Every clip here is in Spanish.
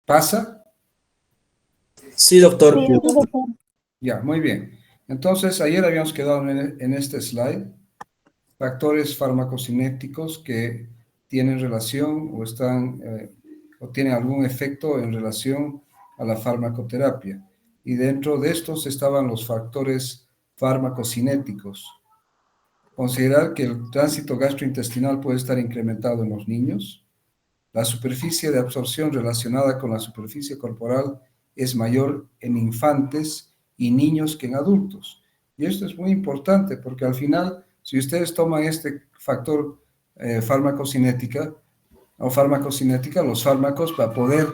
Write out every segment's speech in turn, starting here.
¿Pasa? Sí, doctor. Sí, doctor. Ya, muy bien. Entonces, ayer habíamos quedado en este slide, factores farmacocinéticos que tienen relación o están o tienen algún efecto en relación a la farmacoterapia. Y dentro de estos estaban los factores farmacocinéticos. Considerar que el tránsito gastrointestinal puede estar incrementado en los niños. La superficie de absorción relacionada con la superficie corporal es mayor en infantes y niños que en adultos. Y esto es muy importante porque al final, si ustedes toman este factor farmacocinética, los fármacos para poder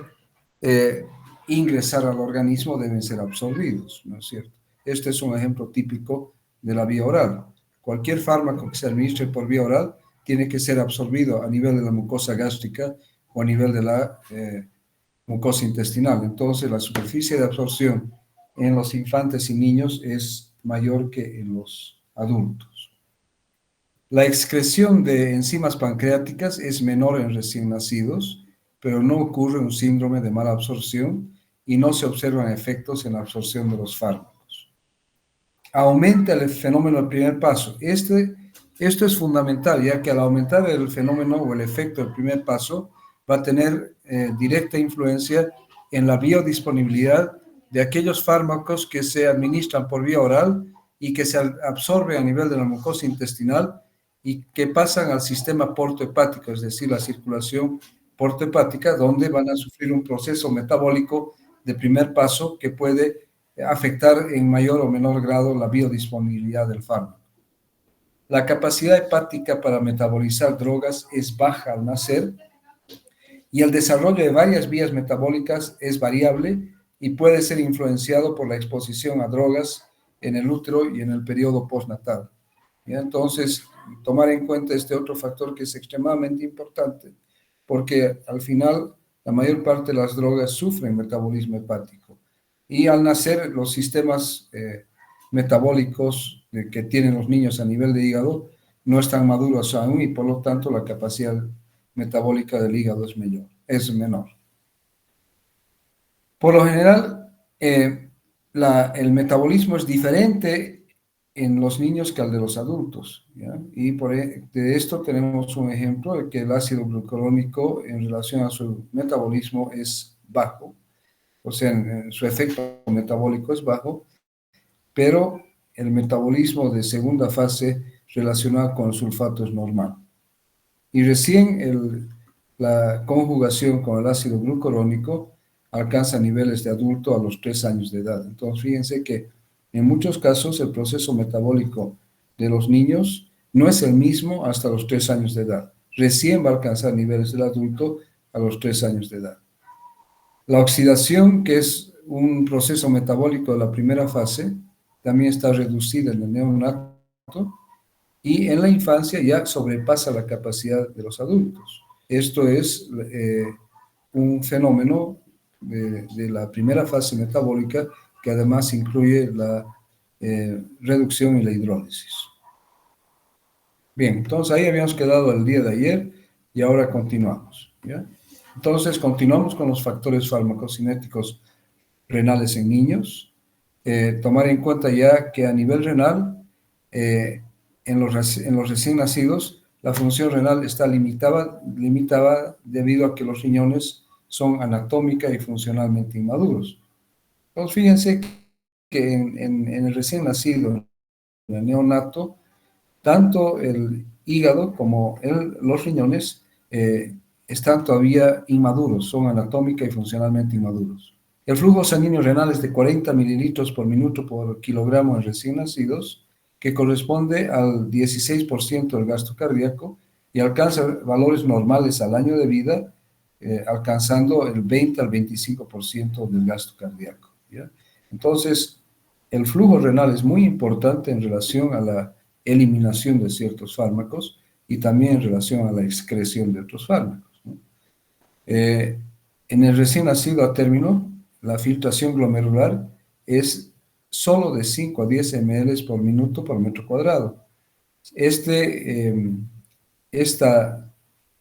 ingresar al organismo deben ser absorbidos, ¿no es cierto? Este es un ejemplo típico de la vía oral. Cualquier fármaco que se administre por vía oral tiene que ser absorbido a nivel de la mucosa gástrica o a nivel de la mucosa intestinal. Entonces, la superficie de absorción en los infantes y niños es mayor que en los adultos. La excreción de enzimas pancreáticas es menor en recién nacidos, pero no ocurre un síndrome de mala absorción y no se observan efectos en la absorción de los fármacos. Aumenta el fenómeno del primer paso. Esto es fundamental, ya que al aumentar el fenómeno o el efecto del primer paso, va a tener directa influencia en la biodisponibilidad de aquellos fármacos que se administran por vía oral y que se absorben a nivel de la mucosa intestinal y que pasan al sistema portohepático, es decir, la circulación portohepática, donde van a sufrir un proceso metabólico de primer paso que puede afectar en mayor o menor grado la biodisponibilidad del fármaco. La capacidad hepática para metabolizar drogas es baja al nacer y el desarrollo de varias vías metabólicas es variable y puede ser influenciado por la exposición a drogas en el útero y en el periodo postnatal. ¿Ya? Entonces, tomar en cuenta este otro factor que es extremadamente importante, porque al final la mayor parte de las drogas sufren metabolismo hepático. Y al nacer, los sistemas metabólicos que tienen los niños a nivel de hígado no están maduros aún y por lo tanto la capacidad metabólica del hígado es menor. Por lo general, el metabolismo es diferente en los niños que al de los adultos, ¿ya? Y de esto tenemos un ejemplo de que el ácido glucurónico en relación a su metabolismo es bajo, o sea, su efecto metabólico es bajo, pero el metabolismo de segunda fase relacionado con el sulfato es normal. Y recién la conjugación con el ácido glucurónico alcanza niveles de adulto a los 3 años de edad. Entonces, fíjense que en muchos casos el proceso metabólico de los niños no es el mismo hasta los 3 años de edad. Recién va a alcanzar niveles del adulto a los 3 años de edad. La oxidación, que es un proceso metabólico de la primera fase, también está reducida en el neonato y en la infancia ya sobrepasa la capacidad de los adultos. Esto es un fenómeno de la primera fase metabólica que además incluye la reducción y la hidrólisis. Bien, entonces ahí habíamos quedado el día de ayer y ahora continuamos, ¿ya? Entonces continuamos con los factores farmacocinéticos renales en niños. Tomar en cuenta ya que a nivel renal, en los recién nacidos, la función renal está limitada debido a que los riñones son anatómica y funcionalmente inmaduros. Entonces, fíjense que en el recién nacido, en el neonato, tanto el hígado como los riñones están todavía inmaduros, son anatómica y funcionalmente inmaduros. El flujo sanguíneo renal es de 40 mililitros por minuto por kilogramo en recién nacidos, que corresponde al 16% del gasto cardíaco y alcanza valores normales al año de vida, alcanzando el 20 al 25% del gasto cardíaco, ¿ya? Entonces, el flujo renal es muy importante en relación a la eliminación de ciertos fármacos y también en relación a la excreción de otros fármacos, ¿no? En el recién nacido a término, la filtración glomerular es solo de 5 a 10 ml por minuto por metro cuadrado. Esta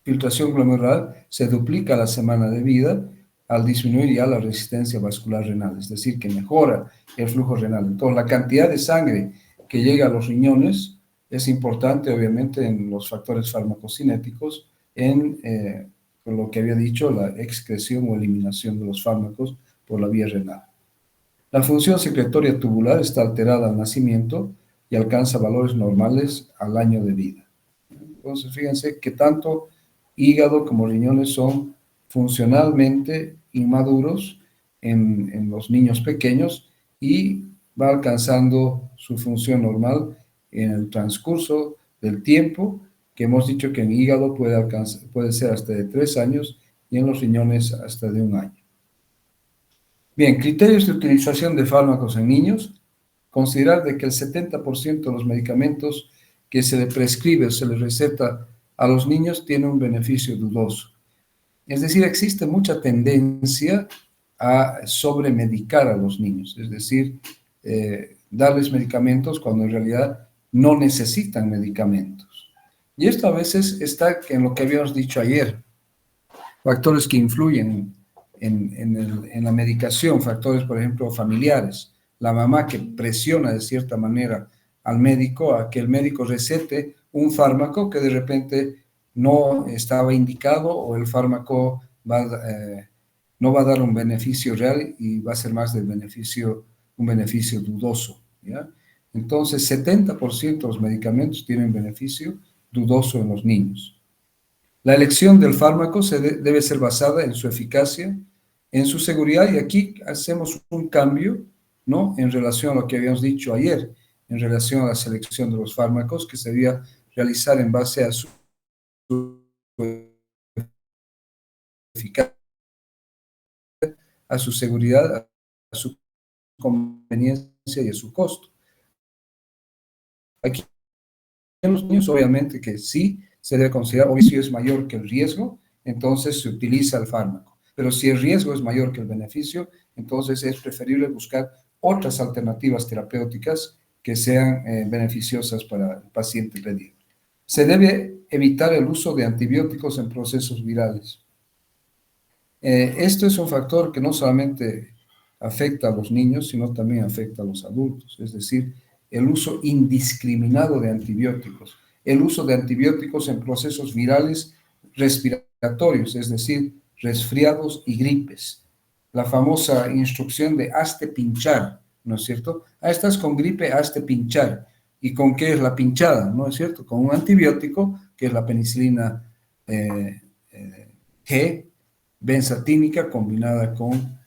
filtración glomerular se duplica a la semana de vida al disminuir ya la resistencia vascular renal, es decir, que mejora el flujo renal. Entonces, la cantidad de sangre que llega a los riñones es importante, obviamente, en los factores farmacocinéticos, con lo que había dicho, la excreción o eliminación de los fármacos por la vía renal. La función secretoria tubular está alterada al nacimiento y alcanza valores normales al año de vida. Entonces, fíjense que tanto hígado como riñones son funcionalmente inmaduros en los niños pequeños y va alcanzando su función normal en el transcurso del tiempo, que hemos dicho que en hígado puede ser hasta de 3 años y en los riñones hasta de 1 año. Bien, criterios de utilización de fármacos en niños. Considerar de que el 70% de los medicamentos que se le prescribe o se le receta a los niños tiene un beneficio dudoso. Es decir, existe mucha tendencia a sobremedicar a los niños, es decir, darles medicamentos cuando en realidad no necesitan medicamentos. Y esto a veces está en lo que habíamos dicho ayer, factores que influyen en la medicación, factores, por ejemplo, familiares. La mamá que presiona de cierta manera al médico a que el médico recete un fármaco que de repente no estaba indicado o el fármaco no va a dar un beneficio real y va a ser más un beneficio dudoso, ¿ya? Entonces, 70% de los medicamentos tienen beneficio dudoso en los niños. La elección del fármaco debe ser basada en su eficacia, en su seguridad, y aquí hacemos un cambio, ¿no?, en relación a lo que habíamos dicho ayer, en relación a la selección de los fármacos, que se debía realizar en base a su eficacia, a su seguridad, a su conveniencia y a su costo. Aquí en los niños, obviamente que sí se debe considerar, o si es mayor que el riesgo, entonces se utiliza el fármaco. Pero si el riesgo es mayor que el beneficio, entonces es preferible buscar otras alternativas terapéuticas que sean beneficiosas para el paciente pedido. Se debe evitar el uso de antibióticos en procesos virales. Esto es un factor que no solamente afecta a los niños, sino también afecta a los adultos, es decir, el uso indiscriminado de antibióticos, el uso de antibióticos en procesos virales respiratorios, es decir, resfriados y gripes. La famosa instrucción de hazte pinchar, ¿no es cierto? Ah, estás con gripe, hazte pinchar. ¿Y con qué es la pinchada? ¿No es cierto? Con un antibiótico, que es la penicilina G, benzatínica combinada con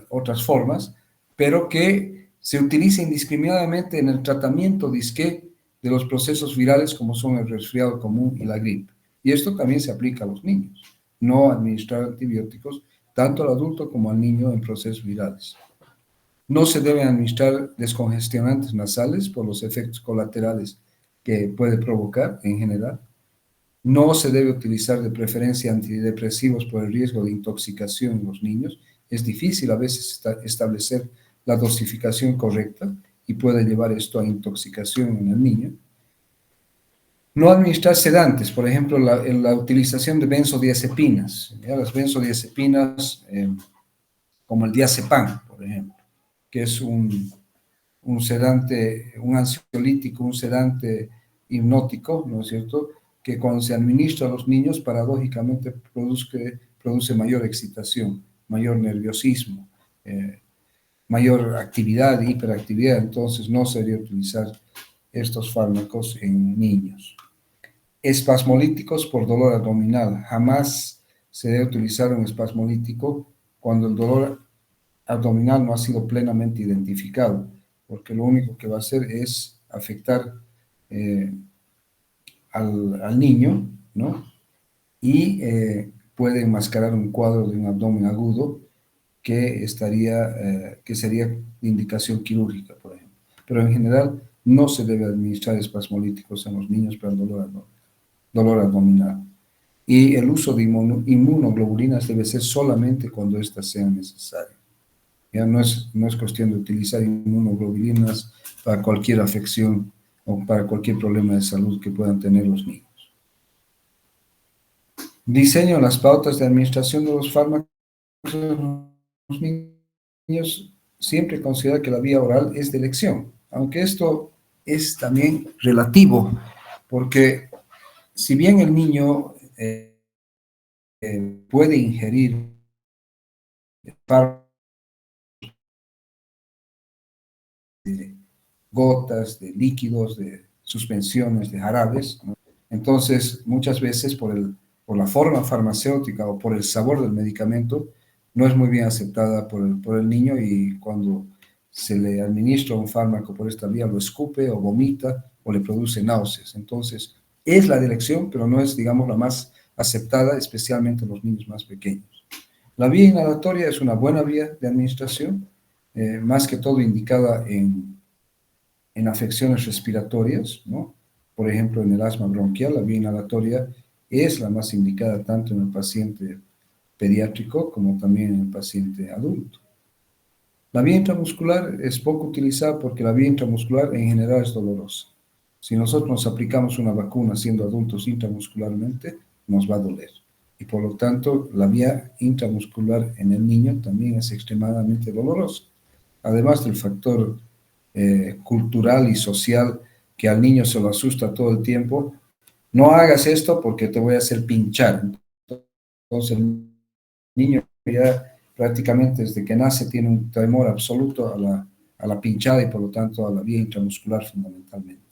otras formas, pero que se utiliza indiscriminadamente en el tratamiento disque de los procesos virales como son el resfriado común y la gripe. Y esto también se aplica a los niños, no administrar antibióticos tanto al adulto como al niño en procesos virales. No se deben administrar descongestionantes nasales por los efectos colaterales que puede provocar en general. No se debe utilizar de preferencia antidepresivos por el riesgo de intoxicación en los niños. Es difícil a veces establecer la dosificación correcta y puede llevar esto a intoxicación en el niño. No administrar sedantes, por ejemplo, la utilización de benzodiazepinas. ¿Ya? Las benzodiazepinas, como el diazepam, por ejemplo, que es un sedante, un ansiolítico, un sedante hipnótico, ¿no es cierto?, que cuando se administra a los niños, paradójicamente produce mayor excitación, mayor nerviosismo, mayor actividad, hiperactividad. Entonces no se debe utilizar estos fármacos en niños. Espasmolíticos por dolor abdominal. Jamás se debe utilizar un espasmolítico cuando el dolor abdominal no ha sido plenamente identificado, porque lo único que va a hacer es afectar al niño, ¿no? Y puede enmascarar un cuadro de un abdomen agudo que sería de indicación quirúrgica, por ejemplo. Pero en general no se debe administrar espasmolíticos en los niños para el dolor abdominal. Y el uso de inmunoglobulinas debe ser solamente cuando éstas sean necesarias. Ya no es cuestión de utilizar inmunoglobulinas para cualquier afección o para cualquier problema de salud que puedan tener los niños. Diseño las pautas de administración de los fármacos los niños siempre consideran que la vía oral es de elección, aunque esto es también relativo, porque si bien el niño puede ingerir de gotas, de líquidos, de suspensiones, de jarabes, ¿no? Entonces, muchas veces por la forma farmacéutica o por el sabor del medicamento, no es muy bien aceptada por el niño, y cuando se le administra un fármaco por esta vía, lo escupe o vomita o le produce náuseas. Entonces, es la de elección, pero no es, digamos, la más aceptada, especialmente en los niños más pequeños. La vía inhalatoria es una buena vía de administración, más que todo indicada en afecciones respiratorias, ¿no? Por ejemplo, en el asma bronquial, la vía inhalatoria es la más indicada tanto en el paciente pediátrico como también en el paciente adulto. La vía intramuscular es poco utilizada porque la vía intramuscular en general es dolorosa. Si nosotros nos aplicamos una vacuna siendo adultos intramuscularmente, nos va a doler. Y por lo tanto, la vía intramuscular en el niño también es extremadamente dolorosa. Además del factor cultural y social que al niño se lo asusta todo el tiempo, no hagas esto porque te voy a hacer pinchar. Entonces el niño ya prácticamente desde que nace tiene un temor absoluto a la pinchada y por lo tanto a la vía intramuscular fundamentalmente.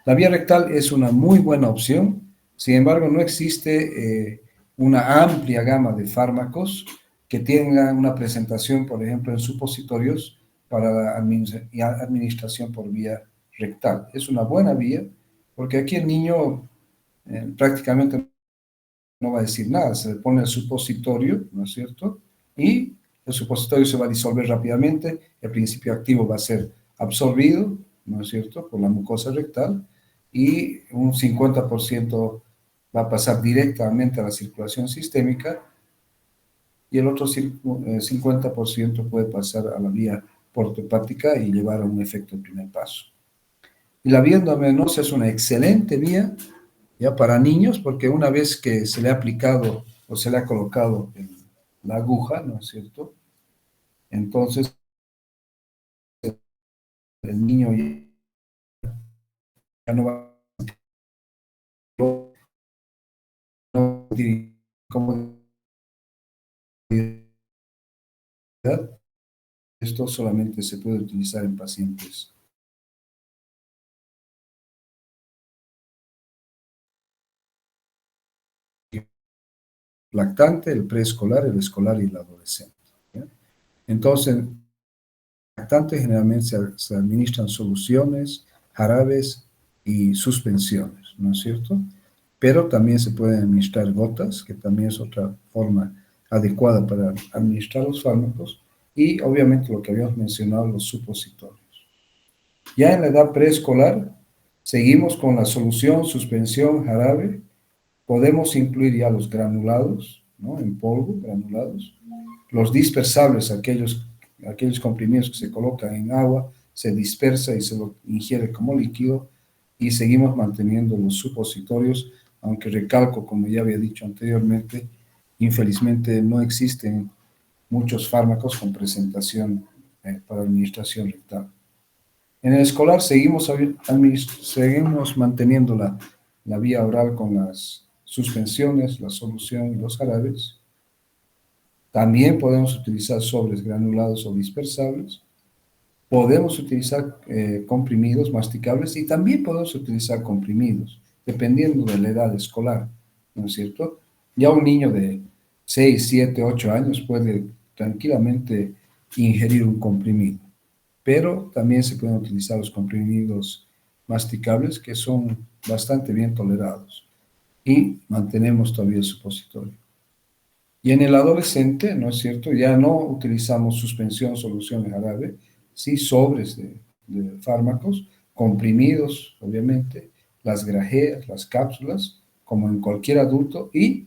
La vía rectal es una muy buena opción, sin embargo no existe una amplia gama de fármacos que tengan una presentación, por ejemplo, en supositorios para la administración por vía rectal. Es una buena vía porque aquí el niño prácticamente no va a decir nada, se le pone el supositorio, ¿no es cierto? Y el supositorio se va a disolver rápidamente, el principio activo va a ser absorbido, ¿no es cierto?, por la mucosa rectal, y un 50% va a pasar directamente a la circulación sistémica, y el otro 50% puede pasar a la vía portohepática y llevar a un efecto de primer paso. Y la vía endovenosa es una excelente vía ya para niños, porque una vez que se le ha aplicado o se le ha colocado la aguja, ¿no es cierto? Entonces el niño ya no va a tener comodidad. Esto solamente se puede utilizar en pacientes lactante, el preescolar, el escolar y el adolescente, ¿ya? Entonces, lactante generalmente se administran soluciones, jarabes y suspensiones, ¿no es cierto? Pero también se pueden administrar gotas, que también es otra forma adecuada para administrar los fármacos, y obviamente lo que habíamos mencionado, los supositorios. Ya en la edad preescolar, seguimos con la solución, suspensión, jarabe. Podemos incluir ya los granulados, ¿no?, en polvo, granulados. Los dispersables, aquellos comprimidos que se colocan en agua, se dispersa y se lo ingiere como líquido, y seguimos manteniendo los supositorios, aunque recalco, como ya había dicho anteriormente, infelizmente no existen muchos fármacos con presentación para administración rectal. En el escolar seguimos manteniendo la vía oral con las suspensiones, la solución y los jarabes. También podemos utilizar sobres granulados o dispersables. Podemos utilizar comprimidos masticables, y también podemos utilizar comprimidos, dependiendo de la edad escolar, ¿no es cierto? Ya un niño de 6, 7, 8 años puede tranquilamente ingerir un comprimido, pero también se pueden utilizar los comprimidos masticables, que son bastante bien tolerados, y mantenemos todavía el supositorio. Y en el adolescente, ¿no es cierto?, ya no utilizamos suspensión, solución y jarabe, sí sobres de fármacos, comprimidos, obviamente, las grajeas, las cápsulas, como en cualquier adulto, y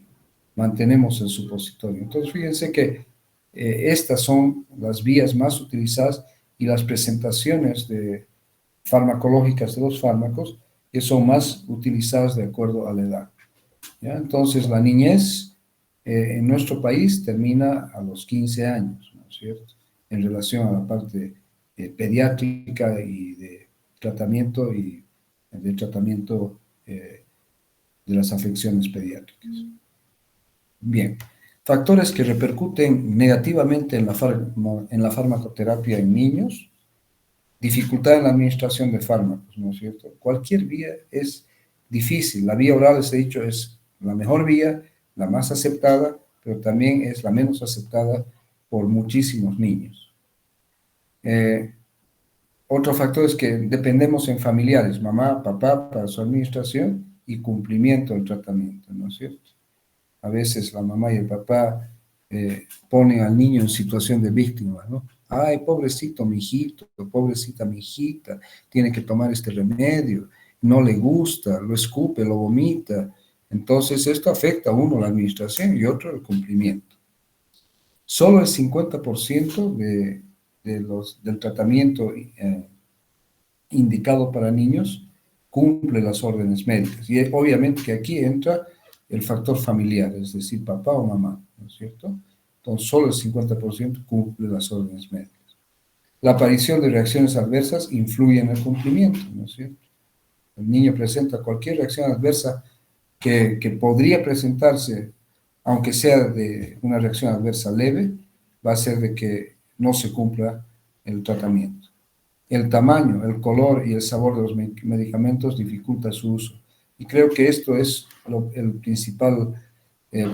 mantenemos el supositorio. Entonces, fíjense que estas son las vías más utilizadas y las presentaciones farmacológicas de los fármacos que son más utilizadas de acuerdo a la edad, ¿ya? Entonces, la niñez en nuestro país termina a los 15 años, ¿no es cierto? En relación a la parte pediátrica y de tratamiento de las afecciones pediátricas. Bien, factores que repercuten negativamente en la farmacoterapia en niños: dificultad en la administración de fármacos, ¿no es cierto? Cualquier vía es difícil. La vía oral, les he dicho, es la mejor vía, la más aceptada, pero también es la menos aceptada por muchísimos niños. Otro factor es que dependemos en familiares, mamá, papá, para su administración y cumplimiento del tratamiento, ¿no es cierto? A veces la mamá y el papá ponen al niño en situación de víctima, ¿no? Ay, pobrecito mi hijito, pobrecita mi hijita, tiene que tomar este remedio, no le gusta, lo escupe, lo vomita. Entonces esto afecta a uno la administración y otro el cumplimiento. Solo el 50% del tratamiento indicado para niños cumple las órdenes médicas. Y obviamente que aquí entra el factor familiar, es decir, papá o mamá, ¿no es cierto? Entonces, solo el 50% cumple las órdenes médicas. La aparición de reacciones adversas influye en el cumplimiento, ¿no es cierto? El niño presenta cualquier reacción adversa que podría presentarse, aunque sea de una reacción adversa leve, va a ser de que no se cumpla el tratamiento. El tamaño, el color y el sabor de los medicamentos dificulta su uso. Y creo que esto es el principal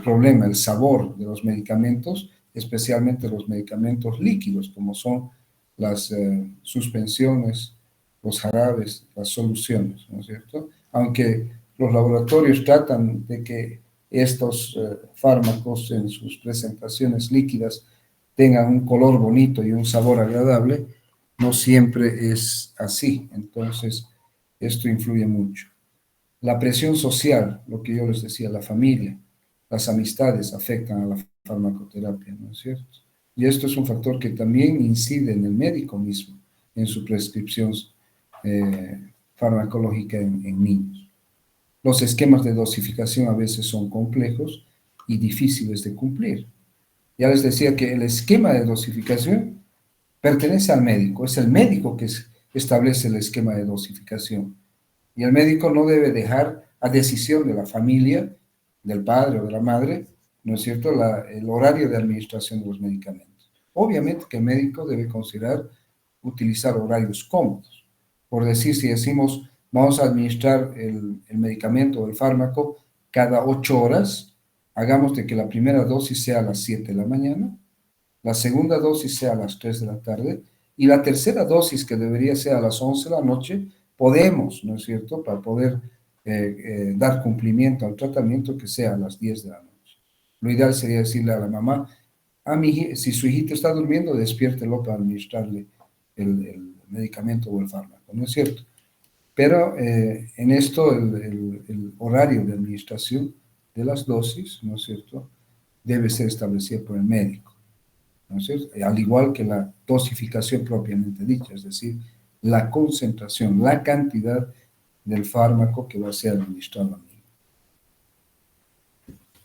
problema, el sabor de los medicamentos, especialmente los medicamentos líquidos, como son las suspensiones, los jarabes, las soluciones, ¿no es cierto? Aunque los laboratorios tratan de que estos fármacos en sus presentaciones líquidas tengan un color bonito y un sabor agradable, no siempre es así. Entonces, esto influye mucho. La presión social, lo que yo les decía, la familia, las amistades afectan a la farmacoterapia, ¿no es cierto? Y esto es un factor que también incide en el médico mismo, en su prescripción farmacológica en niños. Los esquemas de dosificación a veces son complejos y difíciles de cumplir. Ya les decía que el esquema de dosificación pertenece al médico, es el médico que establece el esquema de dosificación. Y el médico no debe dejar a decisión de la familia, del padre o de la madre, ¿no es cierto?, el horario de administración de los medicamentos. Obviamente que el médico debe considerar utilizar horarios cómodos. Por decir, si decimos vamos a administrar el medicamento o el fármaco cada 8 horas, hagamos de que la primera dosis sea a las 7 de la mañana, la segunda dosis sea a las 3 de la tarde y la tercera dosis, que debería ser a las 11 de la noche, podemos, ¿no es cierto?, para poder dar cumplimiento al tratamiento, que sea a las 10 de la noche. Lo ideal sería decirle a la mamá, si su hijito está durmiendo, despiértelo para administrarle el medicamento o el fármaco, ¿no es cierto? Pero en esto el horario de administración de las dosis, ¿no es cierto?, debe ser establecido por el médico, ¿no es cierto? Al igual que la dosificación propiamente dicha, es decir, la concentración, la cantidad del fármaco que va a ser administrado al niño.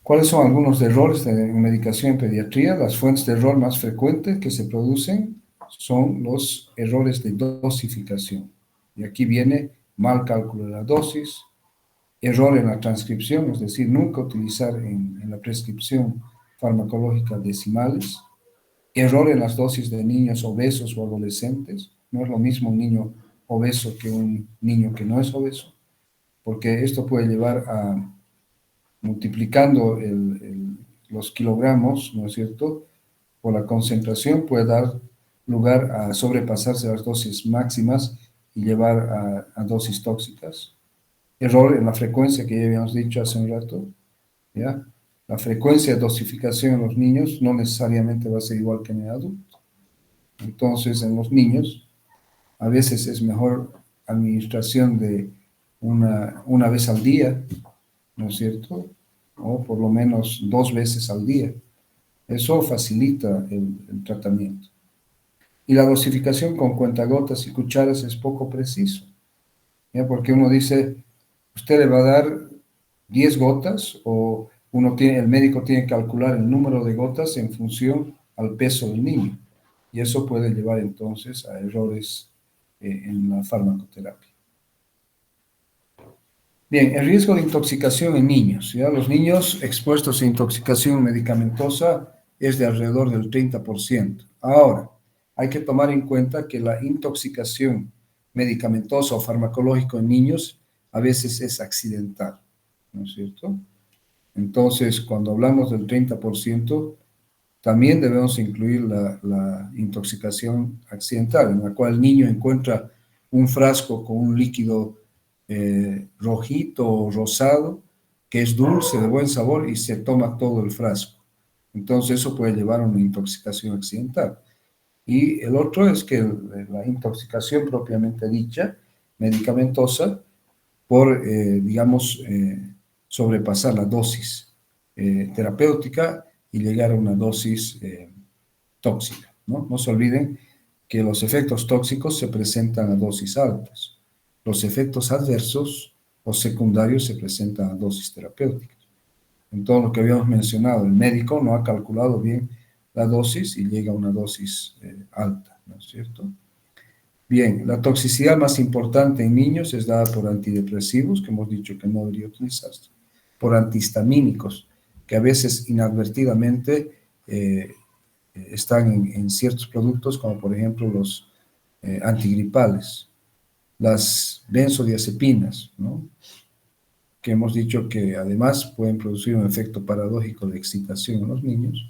¿Cuáles son algunos errores de medicación en pediatría? Las fuentes de error más frecuentes que se producen son los errores de dosificación. Y aquí viene mal cálculo de la dosis, error en la transcripción, es decir, nunca utilizar en la prescripción farmacológica decimales, error en las dosis de niños obesos o adolescentes. No es lo mismo un niño obeso que un niño que no es obeso, porque esto puede llevar a, multiplicando los kilogramos, ¿no es cierto?, por la concentración, puede dar lugar a sobrepasarse las dosis máximas y llevar a dosis tóxicas. Error en la frecuencia, que ya habíamos dicho hace un rato, ¿ya? La frecuencia de dosificación en los niños no necesariamente va a ser igual que en el adulto. Entonces, en los niños, a veces es mejor administración de una vez al día, ¿no es cierto?, o por lo menos 2 veces al día. Eso facilita el tratamiento. Y la dosificación con cuentagotas y cucharas es poco preciso, ¿ya? Porque uno dice, usted le va a dar 10 gotas o el médico tiene que calcular el número de gotas en función al peso del niño. Y eso puede llevar entonces a errores en la farmacoterapia. Bien, el riesgo de intoxicación en niños. ¿Ya? Los niños expuestos a intoxicación medicamentosa es de alrededor del 30%. Ahora, hay que tomar en cuenta que la intoxicación medicamentosa o farmacológica en niños a veces es accidental, ¿no es cierto? Entonces, cuando hablamos del 30%, también debemos incluir la intoxicación accidental, en la cual el niño encuentra un frasco con un líquido rojito o rosado, que es dulce, de buen sabor, y se toma todo el frasco. Entonces eso puede llevar a una intoxicación accidental. Y el otro es que la intoxicación propiamente dicha, medicamentosa, por, digamos, sobrepasar la dosis terapéutica y llegar a una dosis tóxica, ¿no? No se olviden que los efectos tóxicos se presentan a dosis altas. Los efectos adversos o secundarios se presentan a dosis terapéuticas. En todo lo que habíamos mencionado, el médico no ha calculado bien la dosis y llega a una dosis alta, ¿no es cierto? Bien, la toxicidad más importante en niños es dada por antidepresivos, que hemos dicho que no debería utilizarse, por antihistamínicos, que a veces inadvertidamente están en ciertos productos, como por ejemplo los antigripales, las benzodiazepinas, ¿no? Que hemos dicho que además pueden producir un efecto paradójico de excitación en los niños,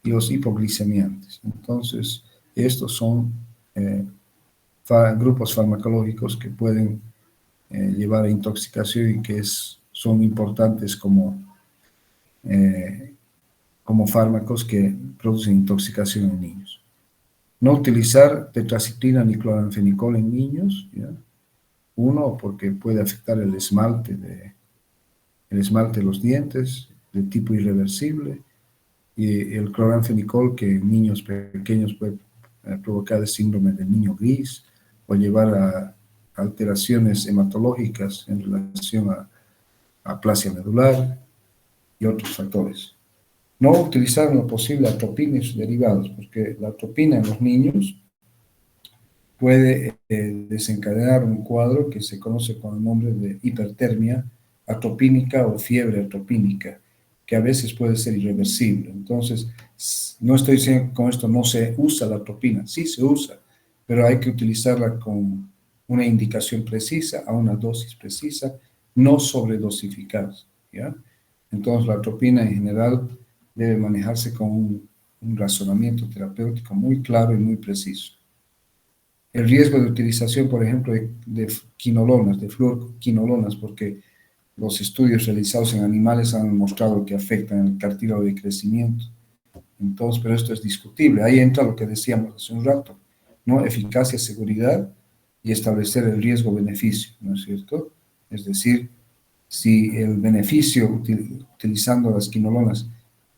y los hipoglicemiantes. Entonces, estos son grupos farmacológicos que pueden llevar a intoxicación y que son importantes como fármacos que producen intoxicación en niños. No utilizar tetraciclina ni cloranfenicol en niños, ¿ya? Uno, porque puede afectar el esmalte de los dientes de tipo irreversible, y el cloranfenicol, que en niños pequeños puede provocar el síndrome del niño gris o llevar a alteraciones hematológicas en relación a aplasia medular y otros factores. No utilizar en lo posible atropina y sus derivados, porque la atropina en los niños puede desencadenar un cuadro que se conoce con el nombre de hipertermia atropínica o fiebre atropínica, que a veces puede ser irreversible. Entonces, no estoy diciendo que con esto no se usa la atropina, sí se usa, pero hay que utilizarla con una indicación precisa, a una dosis precisa, no sobredosificar, ¿ya? Entonces, la atropina en general debe manejarse con un razonamiento terapéutico muy claro y muy preciso. El riesgo de utilización, por ejemplo, de quinolonas, de fluorquinolonas, porque los estudios realizados en animales han mostrado que afectan el cartílago de crecimiento. Entonces, pero esto es discutible. Ahí entra lo que decíamos hace un rato, ¿no? Eficacia, seguridad y establecer el riesgo-beneficio, ¿no es cierto? Es decir, si el beneficio utilizando las quinolonas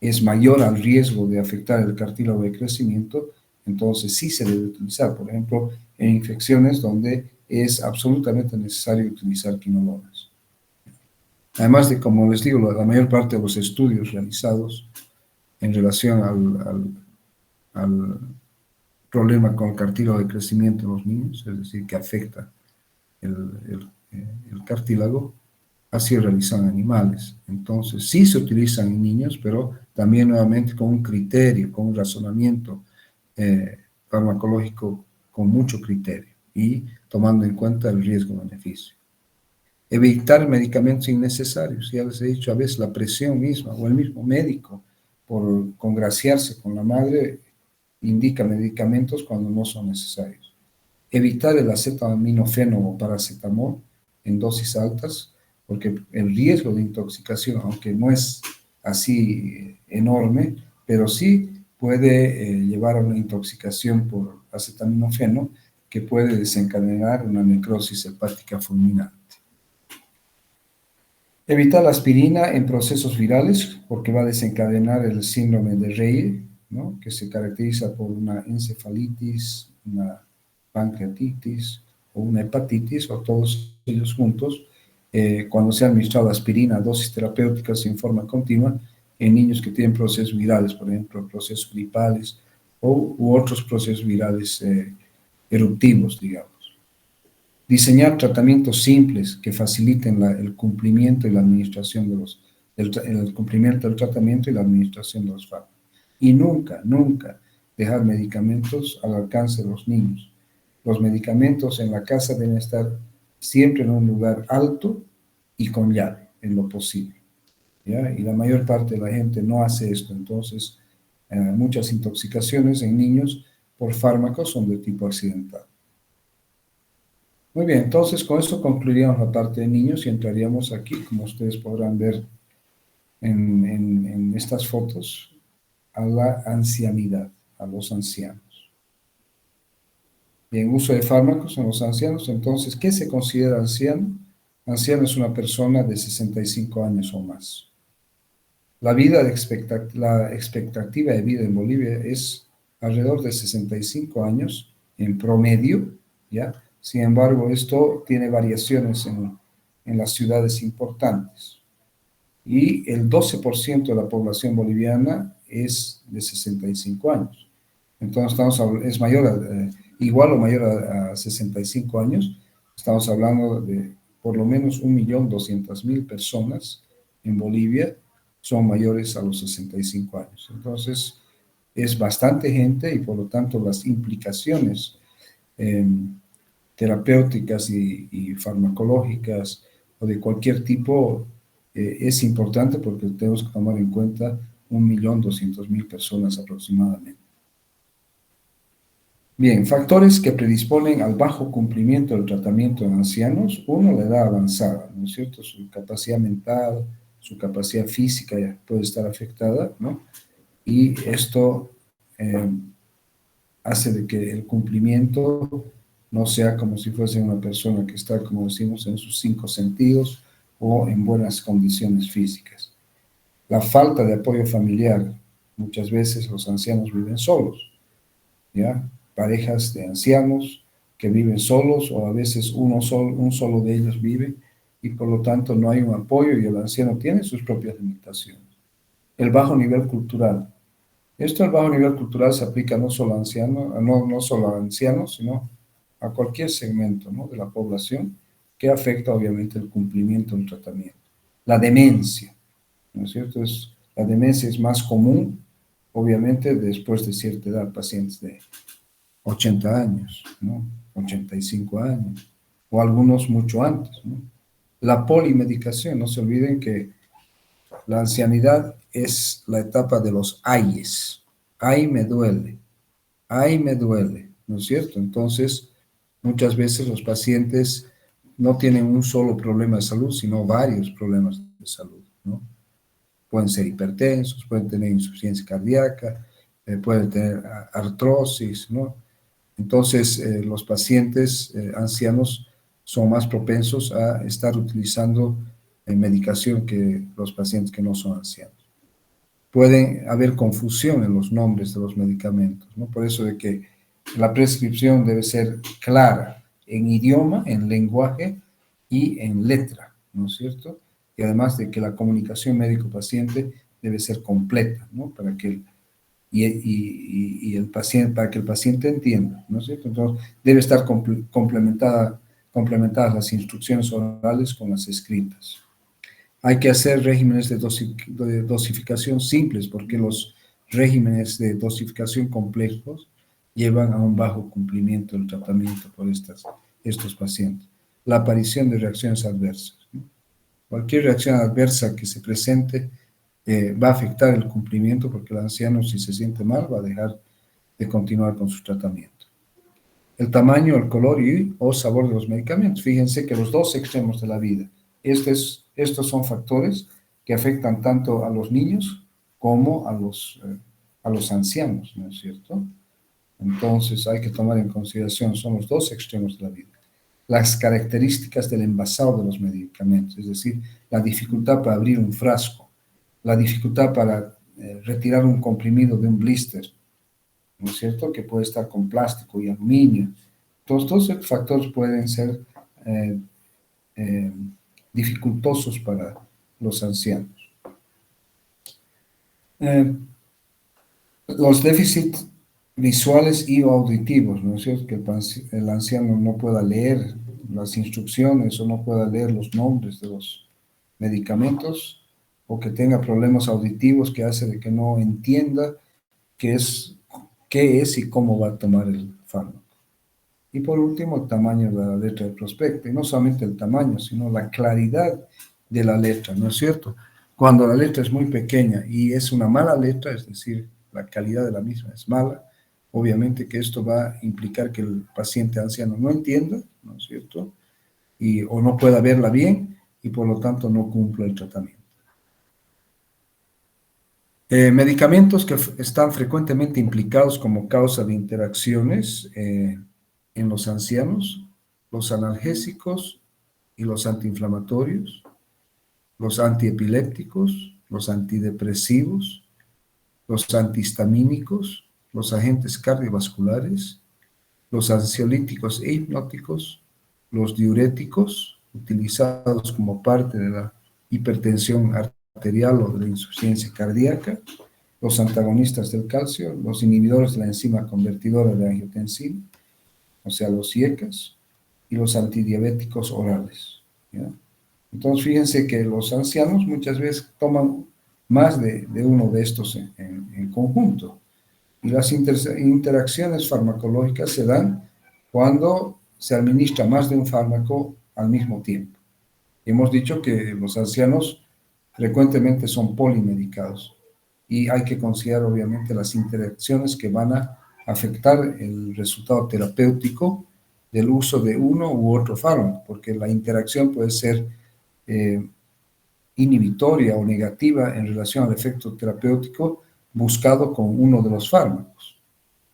es mayor al riesgo de afectar el cartílago de crecimiento, entonces sí se debe utilizar, por ejemplo, en infecciones donde es absolutamente necesario utilizar quinolonas. Además de, como les digo, la mayor parte de los estudios realizados en relación al problema con el cartílago de crecimiento en los niños, es decir, que afecta el cartílago, ha sido realizado en animales. Entonces, sí se utilizan en niños, pero también nuevamente con un criterio, con un razonamiento farmacológico con mucho criterio y tomando en cuenta el riesgo-beneficio. Evitar medicamentos innecesarios. Ya les he dicho, a veces la presión misma o el mismo médico, por congraciarse con la madre, indica medicamentos cuando no son necesarios. Evitar el acetaminofeno o paracetamol en dosis altas, porque el riesgo de intoxicación, aunque no es así enorme, pero sí puede llevar a una intoxicación por acetaminofeno que puede desencadenar una necrosis hepática fulminante. Evitar la aspirina en procesos virales, porque va a desencadenar el síndrome de Reye, ¿no? Que se caracteriza por una encefalitis, una pancreatitis o una hepatitis, o todos ellos juntos, cuando se ha administrado aspirina a dosis terapéuticas en forma continua en niños que tienen procesos virales, por ejemplo, procesos gripales u otros procesos virales eruptivos, digamos. Diseñar tratamientos simples que faciliten el cumplimiento y la administración el cumplimiento del tratamiento y la administración de los fármacos. Y nunca, nunca dejar medicamentos al alcance de los niños. Los medicamentos en la casa deben estar siempre en un lugar alto y con llave, en lo posible, ¿ya? Y la mayor parte de la gente no hace esto, entonces muchas intoxicaciones en niños por fármacos son de tipo accidental. Muy bien, entonces con esto concluiríamos la parte de niños y entraríamos aquí, como ustedes podrán ver en estas fotos, a la ancianidad, a los ancianos. Bien, uso de fármacos en los ancianos. Entonces, ¿qué se considera anciano? Anciano es una persona de 65 años o más. La expectativa de vida en Bolivia es alrededor de 65 años en promedio, ¿ya? Sin embargo, esto tiene variaciones en las ciudades importantes. Y el 12% de la población boliviana es de 65 años. Entonces, es mayor igual o mayor a 65 años. Estamos hablando de por lo menos 1.200.000 personas en Bolivia son mayores a los 65 años. Entonces, es bastante gente y por lo tanto las implicaciones terapéuticas y farmacológicas o de cualquier tipo es importante porque tenemos que tomar en cuenta 1.200.000 personas aproximadamente. Bien, factores que predisponen al bajo cumplimiento del tratamiento en ancianos. Uno, la edad avanzada, ¿no es cierto? Su capacidad mental, su capacidad física puede estar afectada, ¿no? Y esto hace de que el cumplimiento no sea como si fuese una persona que está, como decimos, en sus 5 sentidos o en buenas condiciones físicas. La falta de apoyo familiar. Muchas veces los ancianos viven solos, ¿ya? Parejas de ancianos que viven solos o a veces un solo de ellos vive y por lo tanto no hay un apoyo y el anciano tiene sus propias limitaciones. El bajo nivel cultural. Esto, el bajo nivel cultural, se aplica no solo a ancianos, no solo a ancianos, sino a cualquier segmento, ¿no?, de la población que afecta obviamente el cumplimiento del tratamiento. La demencia, ¿no es cierto? La demencia es más común, obviamente, después de cierta edad, pacientes de 80 años, ¿no? 85 años, o algunos mucho antes, ¿no? La polimedicación, no se olviden que la ancianidad es la etapa de los ayes. Ay, me duele. Ay, me duele, ¿no es cierto? Entonces, muchas veces los pacientes no tienen un solo problema de salud, sino varios problemas de salud, ¿no? Pueden ser hipertensos, pueden tener insuficiencia cardíaca, pueden tener artrosis, ¿no? Entonces, los pacientes ancianos son más propensos a estar utilizando medicación que los pacientes que no son ancianos. Puede haber confusión en los nombres de los medicamentos, ¿no? Por eso de que la prescripción debe ser clara en idioma, en lenguaje y en letra, ¿no es cierto? Y además de que la comunicación médico-paciente debe ser completa, ¿no? Para que el paciente, para que el paciente entienda, ¿no es cierto? Entonces, debe estar complementadas las instrucciones orales con las escritas. Hay que hacer regímenes de dosificación simples, porque los regímenes de dosificación complejos llevan a un bajo cumplimiento del tratamiento por estos pacientes. La aparición de reacciones adversas, ¿no? Cualquier reacción adversa que se presente va a afectar el cumplimiento, porque el anciano, si se siente mal, va a dejar de continuar con su tratamiento. El tamaño, el color o sabor de los medicamentos. Fíjense que los dos extremos de la vida. Estos son factores que afectan tanto a los niños como a los ancianos, ¿no es cierto? Entonces hay que tomar en consideración, son los dos extremos de la vida. Las características del envasado de los medicamentos, es decir, la dificultad para abrir un frasco, la dificultad para retirar un comprimido de un blister, ¿no es cierto?, que puede estar con plástico y aluminio. Todos estos factores pueden ser dificultosos para los ancianos. Eh, los déficits visuales y auditivos, ¿no es cierto? Que el anciano no pueda leer las instrucciones o no pueda leer los nombres de los medicamentos, o que tenga problemas auditivos que hace de que no entienda qué es y cómo va a tomar el fármaco. Y por último, el tamaño de la letra del prospecto, y no solamente el tamaño, sino la claridad de la letra, ¿no es cierto? Cuando la letra es muy pequeña y es una mala letra, es decir, la calidad de la misma es mala, obviamente que esto va a implicar que el paciente anciano no entienda, ¿no es cierto? O no pueda verla bien y por lo tanto no cumpla el tratamiento. Medicamentos que están frecuentemente implicados como causa de interacciones en los ancianos: los analgésicos y los antiinflamatorios, los antiepilépticos, los antidepresivos, los antihistamínicos, los agentes cardiovasculares, los ansiolíticos e hipnóticos, los diuréticos, utilizados como parte de la hipertensión arterial o de la insuficiencia cardíaca, los antagonistas del calcio, los inhibidores de la enzima convertidora de angiotensina, o sea, los IECAS, y los antidiabéticos orales, ¿ya? Entonces, fíjense que los ancianos muchas veces toman más de uno de estos en conjunto. Y las interacciones farmacológicas se dan cuando se administra más de un fármaco al mismo tiempo. Hemos dicho que los ancianos frecuentemente son polimedicados y hay que considerar obviamente las interacciones que van a afectar el resultado terapéutico del uso de uno u otro fármaco, porque la interacción puede ser inhibitoria o negativa en relación al efecto terapéutico buscado con uno de los fármacos.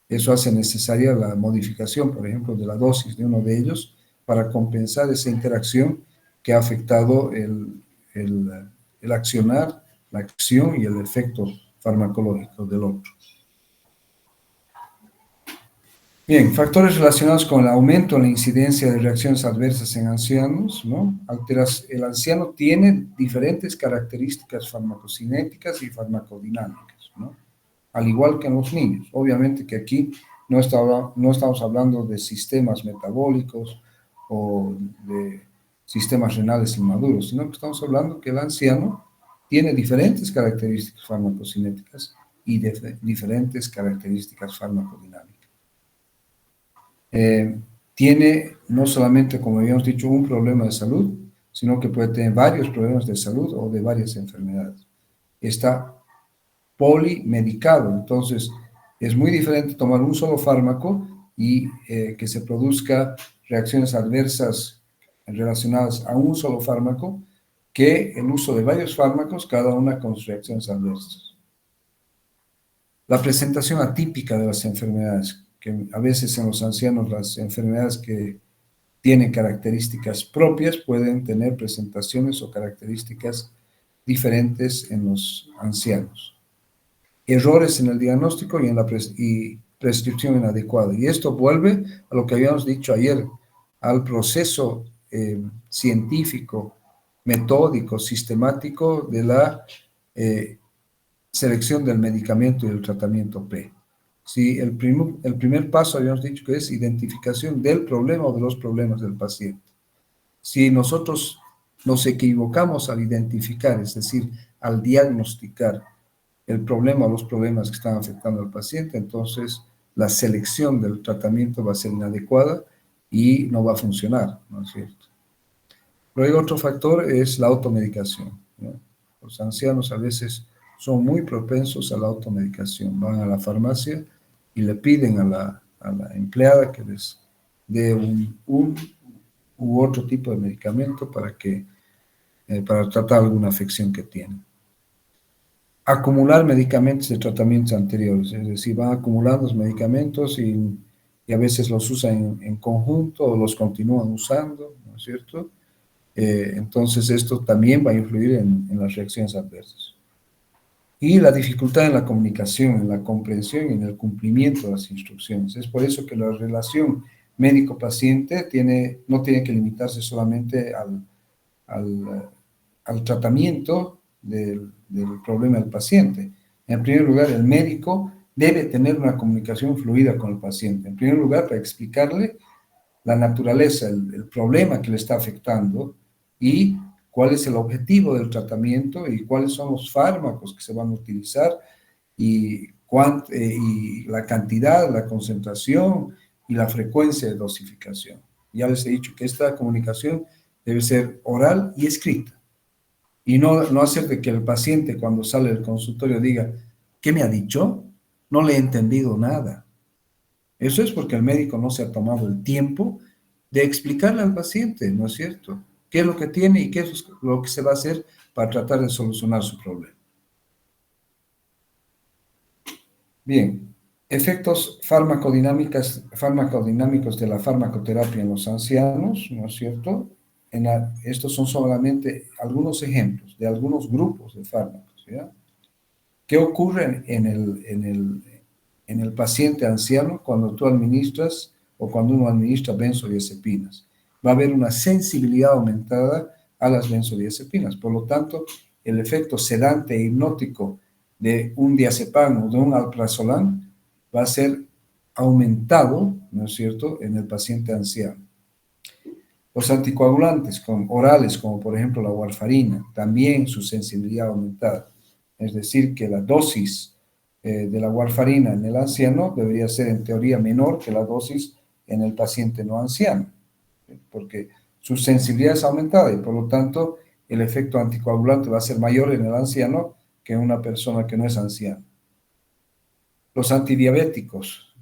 Eso hace necesaria la modificación, por ejemplo, de la dosis de uno de ellos para compensar esa interacción que ha afectado el accionar, la acción y el efecto farmacológico del otro. Bien, factores relacionados con el aumento en la incidencia de reacciones adversas en ancianos, ¿no? El anciano tiene diferentes características farmacocinéticas y farmacodinámicas, ¿no? Al igual que en los niños. Obviamente que aquí no estamos hablando de sistemas metabólicos o de sistemas renales inmaduros, sino que estamos hablando que el anciano tiene diferentes características farmacocinéticas y diferentes características farmacodinámicas. Tiene no solamente, como habíamos dicho, un problema de salud, sino que puede tener varios problemas de salud o de varias enfermedades. Está polimedicado, entonces es muy diferente tomar un solo fármaco y que se produzca reacciones adversas relacionadas a un solo fármaco que el uso de varios fármacos, cada una con sus reacciones adversas. La presentación atípica de las enfermedades, que a veces en los ancianos las enfermedades que tienen características propias pueden tener presentaciones o características diferentes en los ancianos. Errores en el diagnóstico y en la prescripción inadecuada. Y esto vuelve a lo que habíamos dicho ayer, al proceso científico, metódico, sistemático de la selección del medicamento y el tratamiento P. Si el primer paso habíamos dicho que es identificación del problema o de los problemas del paciente. Si nosotros nos equivocamos al identificar, es decir, al diagnosticar el problema o los problemas que están afectando al paciente, entonces la selección del tratamiento va a ser inadecuada y no va a funcionar, ¿no es cierto? Luego otro factor es la automedicación, ¿no? Los ancianos a veces son muy propensos a la automedicación. Van a la farmacia y le piden a la empleada que les dé un u otro tipo de medicamento para tratar alguna afección que tienen. Acumular medicamentos de tratamientos anteriores, es decir, van acumulando los medicamentos y a veces los usan en conjunto o los continúan usando, ¿no es cierto? Entonces esto también va a influir en las reacciones adversas. Y la dificultad en la comunicación, en la comprensión y en el cumplimiento de las instrucciones. Es por eso que la relación médico-paciente no tiene que limitarse solamente al tratamiento del problema del paciente. En primer lugar, el médico debe tener una comunicación fluida con el paciente. En primer lugar, para explicarle la naturaleza, el problema que le está afectando y cuál es el objetivo del tratamiento y cuáles son los fármacos que se van a utilizar y la cantidad, la concentración y la frecuencia de dosificación. Ya les he dicho que esta comunicación debe ser oral y escrita. Y no hacer de que el paciente cuando sale del consultorio diga, ¿qué me ha dicho? No le he entendido nada. Eso es porque el médico no se ha tomado el tiempo de explicarle al paciente, ¿no es cierto? ¿Qué es lo que tiene y qué es lo que se va a hacer para tratar de solucionar su problema? Bien, efectos farmacodinámicos de la farmacoterapia en los ancianos, ¿no es cierto? Estos son solamente algunos ejemplos de algunos grupos de fármacos, ¿ya? ¿Qué ocurre en el paciente anciano cuando tú administras o cuando uno administra benzodiazepinas? Va a haber una sensibilidad aumentada a las benzodiazepinas. Por lo tanto, el efecto sedante e hipnótico de un diazepam o de un alprazolam va a ser aumentado, ¿no es cierto?, en el paciente anciano. Los anticoagulantes orales, como por ejemplo la warfarina, también su sensibilidad aumentada. Es decir, que la dosis de la warfarina en el anciano debería ser en teoría menor que la dosis en el paciente no anciano, porque su sensibilidad es aumentada y por lo tanto el efecto anticoagulante va a ser mayor en el anciano que en una persona que no es anciana. Los antidiabéticos,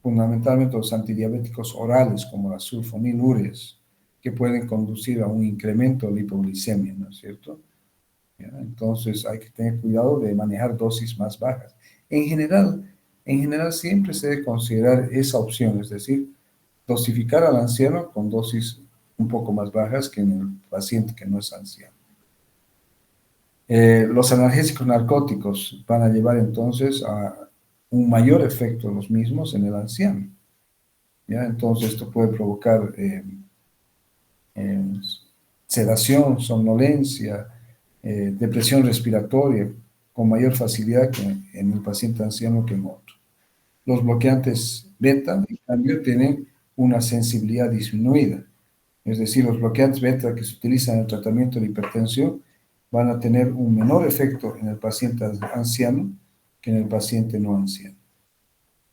fundamentalmente los antidiabéticos orales como la sulfonilureas, que pueden conducir a un incremento de la hipoglicemia, ¿no es cierto? ¿Ya? Entonces hay que tener cuidado de manejar dosis más bajas. En general siempre se debe considerar esa opción, es decir, dosificar al anciano con dosis un poco más bajas que en el paciente que no es anciano. Los analgésicos narcóticos van a llevar entonces a un mayor efecto de los mismos en el anciano, ¿ya? Entonces esto puede provocar sedación, somnolencia, depresión respiratoria con mayor facilidad que en el paciente anciano que en otro. Los bloqueantes beta, en cambio, tienen una sensibilidad disminuida. Es decir, los bloqueantes beta que se utilizan en el tratamiento de hipertensión van a tener un menor efecto en el paciente anciano que en el paciente no anciano.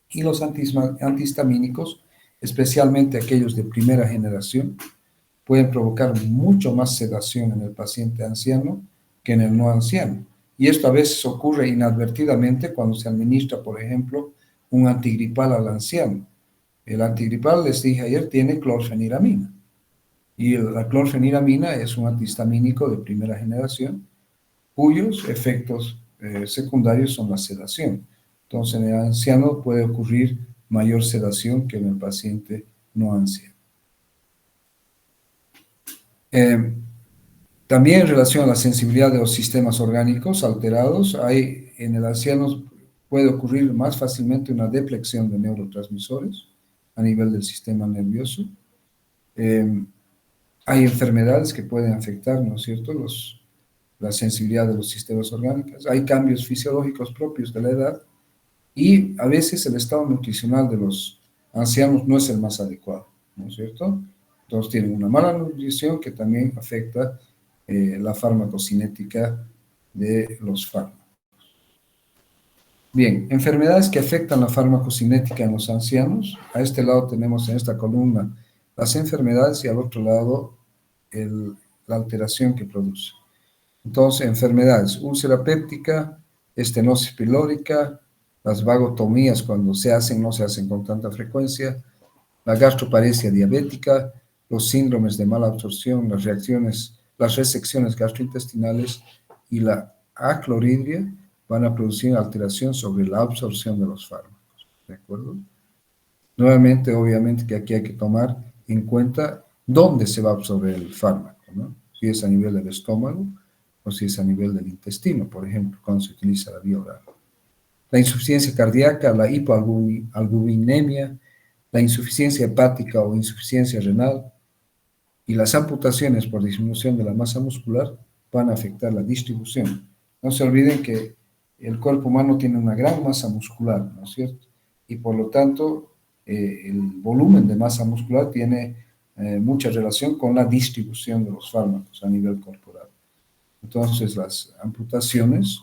Y los antihistamínicos, especialmente aquellos de primera generación, pueden provocar mucho más sedación en el paciente anciano que en el no anciano. Y esto a veces ocurre inadvertidamente cuando se administra, por ejemplo, un antigripal al anciano. El antigripal, les dije ayer, tiene clorfeniramina. Y la clorfeniramina es un antihistamínico de primera generación, cuyos efectos secundarios son la sedación. Entonces, en el anciano puede ocurrir mayor sedación que en el paciente no anciano. También en relación a la sensibilidad de los sistemas orgánicos alterados, en el anciano puede ocurrir más fácilmente una deplexión de neurotransmisores a nivel del sistema nervioso. Hay enfermedades que pueden afectar, ¿no es cierto?, la sensibilidad de los sistemas orgánicos. Hay cambios fisiológicos propios de la edad y a veces el estado nutricional de los ancianos no es el más adecuado, ¿no es cierto? Entonces tienen una mala nutrición que también afecta la farmacocinética de los fármacos. Bien, enfermedades que afectan la farmacocinética en los ancianos. A este lado tenemos en esta columna las enfermedades y al otro lado la alteración que produce. Entonces, enfermedades, úlcera péptica, estenosis pilórica, las vagotomías cuando se hacen, no se hacen con tanta frecuencia, la gastroparesia diabética, los síndromes de mala absorción, las resecciones gastrointestinales y la acloridria van a producir alteración sobre la absorción de los fármacos, ¿de acuerdo? Nuevamente, obviamente que aquí hay que tomar en cuenta dónde se va a absorber el fármaco, ¿no? Si es a nivel del estómago o si es a nivel del intestino, por ejemplo, cuando se utiliza la vía oral. La insuficiencia cardíaca, la hipoalbuminemia, la insuficiencia hepática o insuficiencia renal, Y las amputaciones por disminución de la masa muscular van a afectar la distribución. No se olviden que el cuerpo humano tiene una gran masa muscular, ¿no es cierto? Y por lo tanto, el volumen de masa muscular tiene mucha relación con la distribución de los fármacos a nivel corporal. Entonces, las amputaciones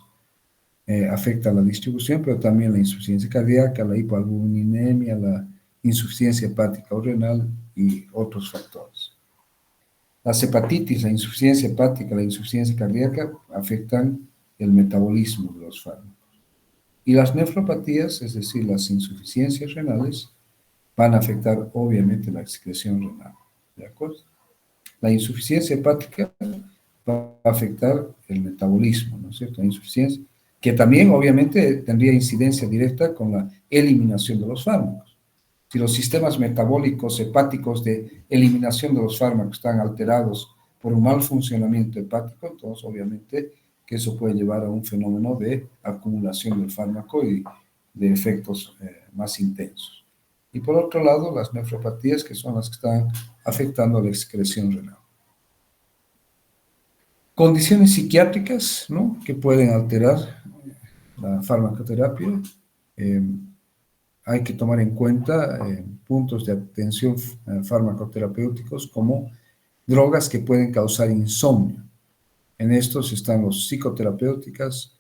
afectan la distribución, pero también la insuficiencia cardíaca, la hipoalbuminemia, la insuficiencia hepática o renal y otros factores. Las hepatitis, la insuficiencia hepática, la insuficiencia cardíaca afectan el metabolismo de los fármacos. Y las nefropatías, es decir, las insuficiencias renales, van a afectar obviamente la excreción renal. ¿De acuerdo? La insuficiencia hepática va a afectar el metabolismo, ¿no es cierto? La insuficiencia, que también obviamente tendría incidencia directa con la eliminación de los fármacos. Si los sistemas metabólicos hepáticos de eliminación de los fármacos están alterados por un mal funcionamiento hepático, entonces obviamente que eso puede llevar a un fenómeno de acumulación del fármaco y de efectos más intensos. Y por otro lado, las nefropatías, que son las que están afectando la excreción renal. Condiciones psiquiátricas, ¿no?, que pueden alterar la farmacoterapia. Hay que tomar en cuenta puntos de atención farmacoterapéuticos como drogas que pueden causar insomnio. En estos están los psicoterapéuticas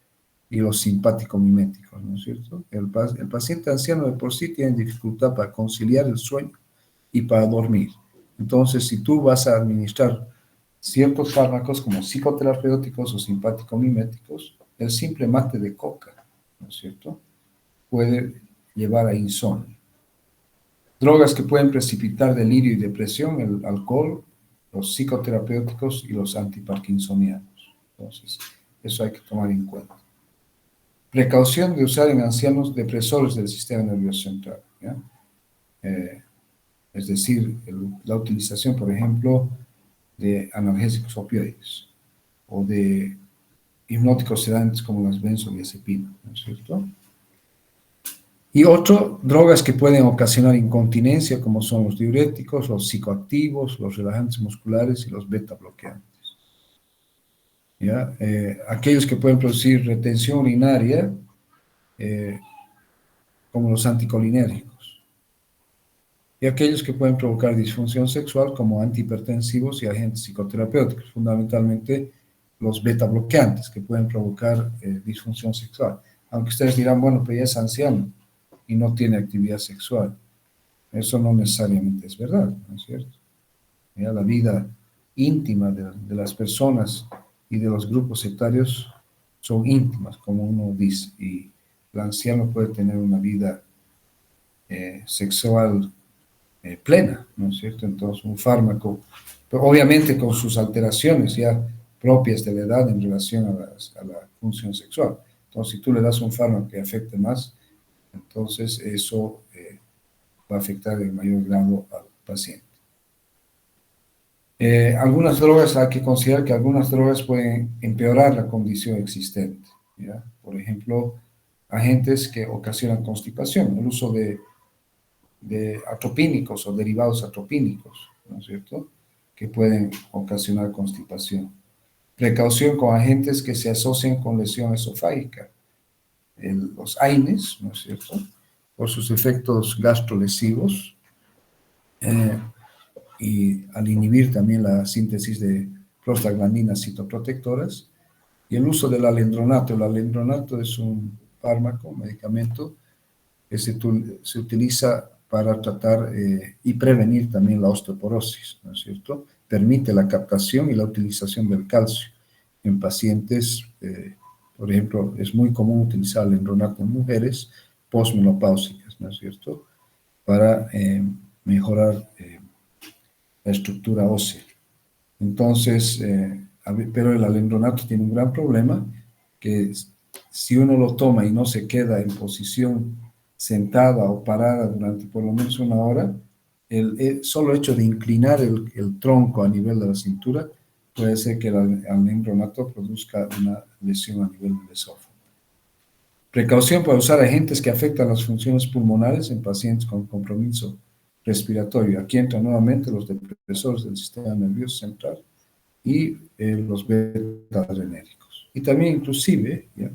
y los simpático-miméticos, ¿no es cierto? El paciente anciano de por sí tiene dificultad para conciliar el sueño y para dormir. Entonces, si tú vas a administrar ciertos fármacos como psicoterapéuticos o simpático-miméticos, el simple mate de coca, ¿no es cierto?, puede llevar a insomnio. Drogas que pueden precipitar delirio y depresión, el alcohol, los psicoterapéuticos y los antiparkinsonianos. Entonces, eso hay que tomar en cuenta. Precaución de usar en ancianos depresores del sistema nervioso central, ¿ya? Es decir, la utilización, por ejemplo, de analgésicos opioides o de hipnóticos sedantes como las benzodiazepinas, ¿no es cierto? Y drogas que pueden ocasionar incontinencia, como son los diuréticos, los psicoactivos, los relajantes musculares y los beta bloqueantes. ¿Ya? Aquellos que pueden producir retención urinaria, como los anticolinérgicos. Y aquellos que pueden provocar disfunción sexual, como antihipertensivos y agentes psicoterapéuticos, fundamentalmente los beta bloqueantes, que pueden provocar disfunción sexual. Aunque ustedes dirán, bueno, pero ya es anciano y no tiene actividad sexual. Eso no necesariamente es verdad, ¿no es cierto? Ya la vida íntima de las personas y de los grupos etarios son íntimas, como uno dice, y el anciano puede tener una vida sexual plena, ¿no es cierto? Entonces, un fármaco, pero obviamente con sus alteraciones ya propias de la edad en relación a la función sexual. Entonces, si tú le das un fármaco que afecte más, entonces eso va a afectar en mayor grado al paciente. Algunas drogas, hay que considerar que algunas drogas pueden empeorar la condición existente, ¿ya? Por ejemplo, agentes que ocasionan constipación, el uso de atropínicos o derivados atropínicos, ¿no es cierto?, que pueden ocasionar constipación. Precaución con agentes que se asocian con lesión esofágica, los AINES, ¿no es cierto?, por sus efectos gastrolesivos, y al inhibir también la síntesis de prostaglandinas citoprotectoras, y el uso del alendronato. El alendronato es un fármaco, un medicamento que se utiliza para tratar y prevenir también la osteoporosis, ¿no es cierto? Permite la captación y la utilización del calcio en pacientes, por ejemplo, es muy común utilizar alendronato en mujeres posmenopáusicas, ¿no es cierto?, para mejorar la estructura ósea. Entonces, pero el alendronato tiene un gran problema, que si uno lo toma y no se queda en posición sentada o parada durante por lo menos una hora, el solo hecho de inclinar el tronco a nivel de la cintura puede ser que el alendronato produzca una lesión a nivel del esófago. Precaución para usar agentes que afectan las funciones pulmonares en pacientes con compromiso respiratorio. Aquí entran nuevamente los depresores del sistema nervioso central y los beta-adrenérgicos. Y también inclusive, ¿ya?,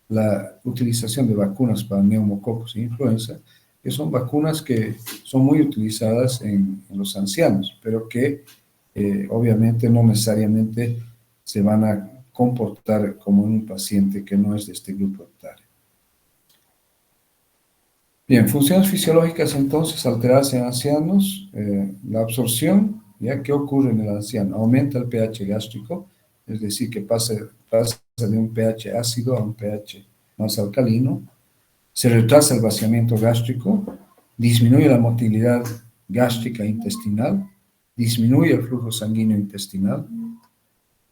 la utilización de vacunas para neumococos e influenza, que son vacunas que son muy utilizadas en los ancianos, pero que obviamente no necesariamente se van a comportar como un paciente que no es de este grupo etario. Bien, funciones fisiológicas entonces alteradas en ancianos, la absorción, ¿ya? ¿Qué ocurre en el anciano? Aumenta el pH gástrico, es decir, que pasa de un pH ácido a un pH más alcalino, se retrasa el vaciamiento gástrico, disminuye la motilidad gástrica intestinal, disminuye el flujo sanguíneo intestinal,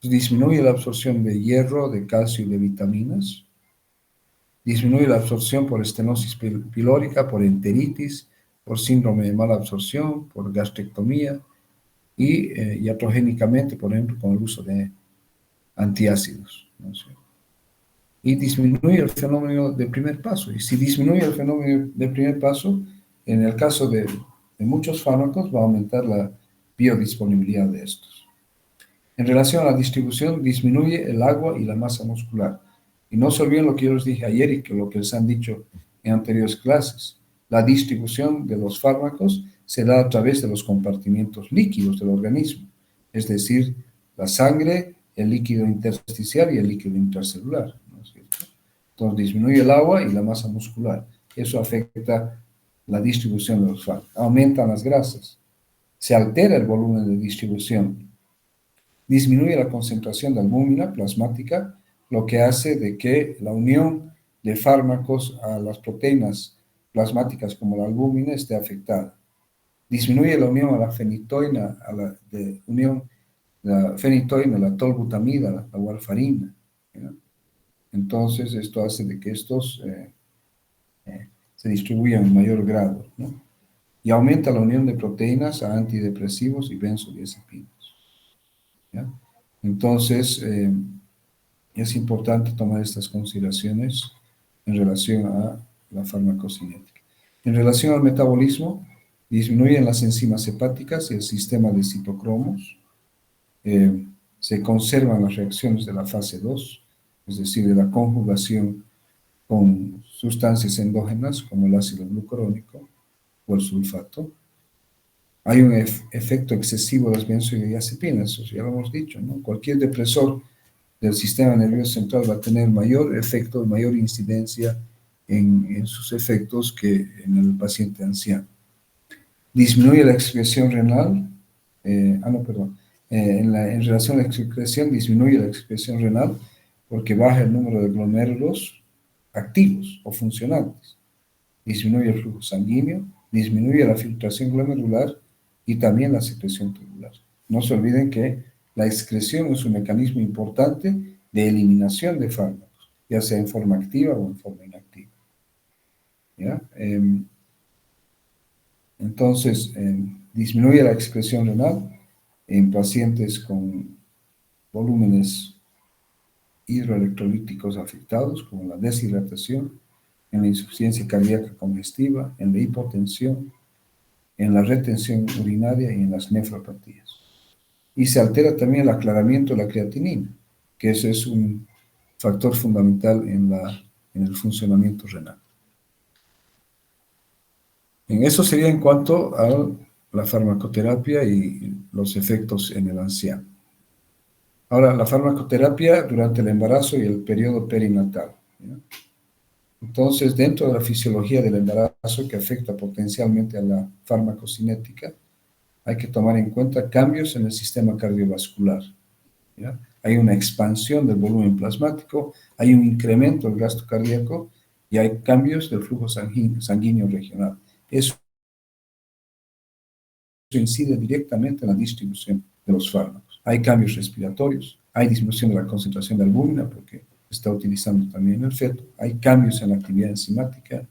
disminuye la absorción de hierro, de calcio y de vitaminas, disminuye la absorción por estenosis pilórica, por enteritis, por síndrome de mala absorción, por gastrectomía y iatrogénicamente, por ejemplo, con el uso de antiácidos, ¿no es cierto? Y disminuye el fenómeno de primer paso. Y si disminuye el fenómeno de primer paso, en el caso de muchos fármacos, va a aumentar la biodisponibilidad de estos. En relación a la distribución, disminuye el agua y la masa muscular. Y no se olviden lo que yo les dije ayer y que lo que les han dicho en anteriores clases. La distribución de los fármacos se da a través de los compartimientos líquidos del organismo, es decir, la sangre, el líquido intersticial y el líquido intracelular, ¿no es cierto? Entonces disminuye el agua y la masa muscular. Eso afecta la distribución de los fármacos. Aumentan las grasas. Se altera el volumen de distribución. Disminuye la concentración de albúmina plasmática, lo que hace de que la unión de fármacos a las proteínas plasmáticas como la albúmina esté afectada. Disminuye la unión a la fenitoína, la tolbutamida, la warfarina, ¿no? Entonces, esto hace de que estos se distribuyan en mayor grado, ¿no? Y aumenta la unión de proteínas a antidepresivos y benzodiazepinas, ¿ya? Entonces, es importante tomar estas consideraciones en relación a la farmacocinética. En relación al metabolismo, disminuyen las enzimas hepáticas y el sistema de citocromos, se conservan las reacciones de la fase 2, es decir, de la conjugación con sustancias endógenas como el ácido glucurónico o el sulfato. Hay un efecto excesivo de las benzodiazepinas, eso ya lo hemos dicho, ¿no? Cualquier depresor del sistema nervioso central va a tener mayor efecto, mayor incidencia en sus efectos que en el paciente anciano. Disminuye la excreción renal, en relación a la excreción, disminuye la excreción renal porque baja el número de glomérulos activos o funcionantes. Disminuye el flujo sanguíneo, disminuye la filtración glomerular y también la secreción tubular. No se olviden que la excreción es un mecanismo importante de eliminación de fármacos, ya sea en forma activa o en forma inactiva, ¿ya? Entonces, disminuye la excreción renal en pacientes con volúmenes hidroelectrolíticos afectados, como la deshidratación, en la insuficiencia cardíaca congestiva, en la hipotensión, en la retención urinaria y en las nefropatías. Y se altera también el aclaramiento de la creatinina, que ese es un factor fundamental en el funcionamiento renal. En eso sería en cuanto a la farmacoterapia y los efectos en el anciano. Ahora, la farmacoterapia durante el embarazo y el periodo perinatal, ¿ya? Entonces, dentro de la fisiología del embarazo que afecta potencialmente a la farmacocinética, hay que tomar en cuenta cambios en el sistema cardiovascular, ¿ya? Hay una expansión del volumen plasmático, hay un incremento del gasto cardíaco y hay cambios del flujo sanguíneo regional. Eso incide directamente en la distribución de los fármacos. Hay cambios respiratorios, hay disminución de la concentración de albúmina porque se está utilizando también en el feto, hay cambios en la actividad enzimática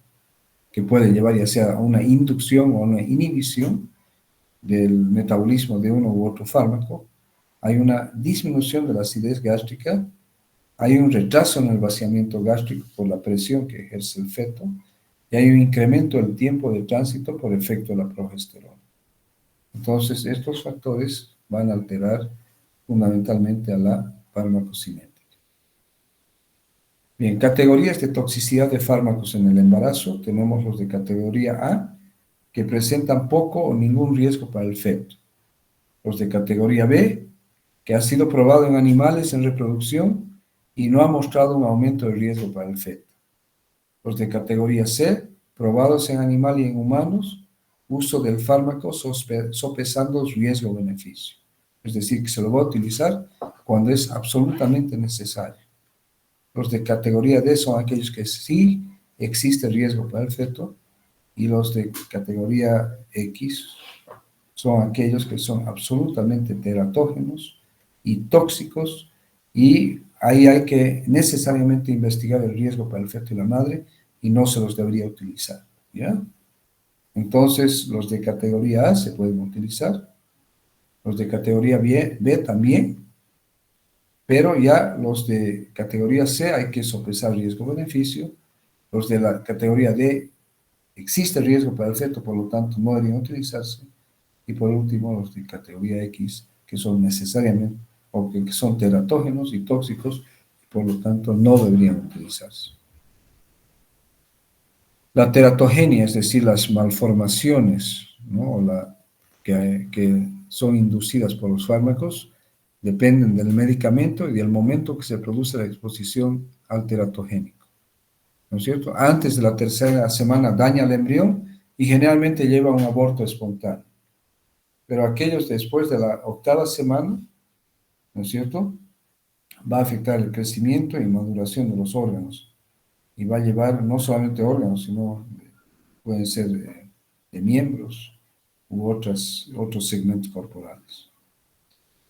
que puede llevar ya sea a una inducción o a una inhibición del metabolismo de uno u otro fármaco, hay una disminución de la acidez gástrica, hay un retraso en el vaciamiento gástrico por la presión que ejerce el feto, y hay un incremento del tiempo de tránsito por efecto de la progesterona. Entonces, estos factores van a alterar fundamentalmente a la farmacocinética. Bien, categorías de toxicidad de fármacos en el embarazo. Tenemos los de categoría A, que presentan poco o ningún riesgo para el feto. Los de categoría B, que ha sido probado en animales en reproducción y no ha mostrado un aumento de riesgo para el feto. Los de categoría C, probados en animal y en humanos, uso del fármaco sopesando riesgo-beneficio. Es decir, que se lo va a utilizar cuando es absolutamente necesario. Los de categoría D son aquellos que sí existe riesgo para el feto, y los de categoría X son aquellos que son absolutamente teratógenos y tóxicos, y ahí hay que necesariamente investigar el riesgo para el feto y la madre, y no se los debería utilizar, ¿ya? Entonces, los de categoría A se pueden utilizar, los de categoría B también, pero ya los de categoría C hay que sopesar riesgo-beneficio. Los de la categoría D existe riesgo para el feto, por lo tanto no deberían utilizarse. Y por último, los de categoría X, que son necesariamente, o que son teratógenos y tóxicos, por lo tanto no deberían utilizarse. La teratogenia, es decir, las malformaciones, ¿no? que son inducidas por los fármacos, dependen del medicamento y del momento que se produce la exposición al teratogénico, ¿no es cierto? Antes de la tercera semana daña al embrión y generalmente lleva a un aborto espontáneo. Pero aquellos después de la octava semana, ¿no es cierto?, va a afectar el crecimiento y maduración de los órganos, y va a llevar no solamente órganos, sino pueden ser de miembros u otros segmentos corporales.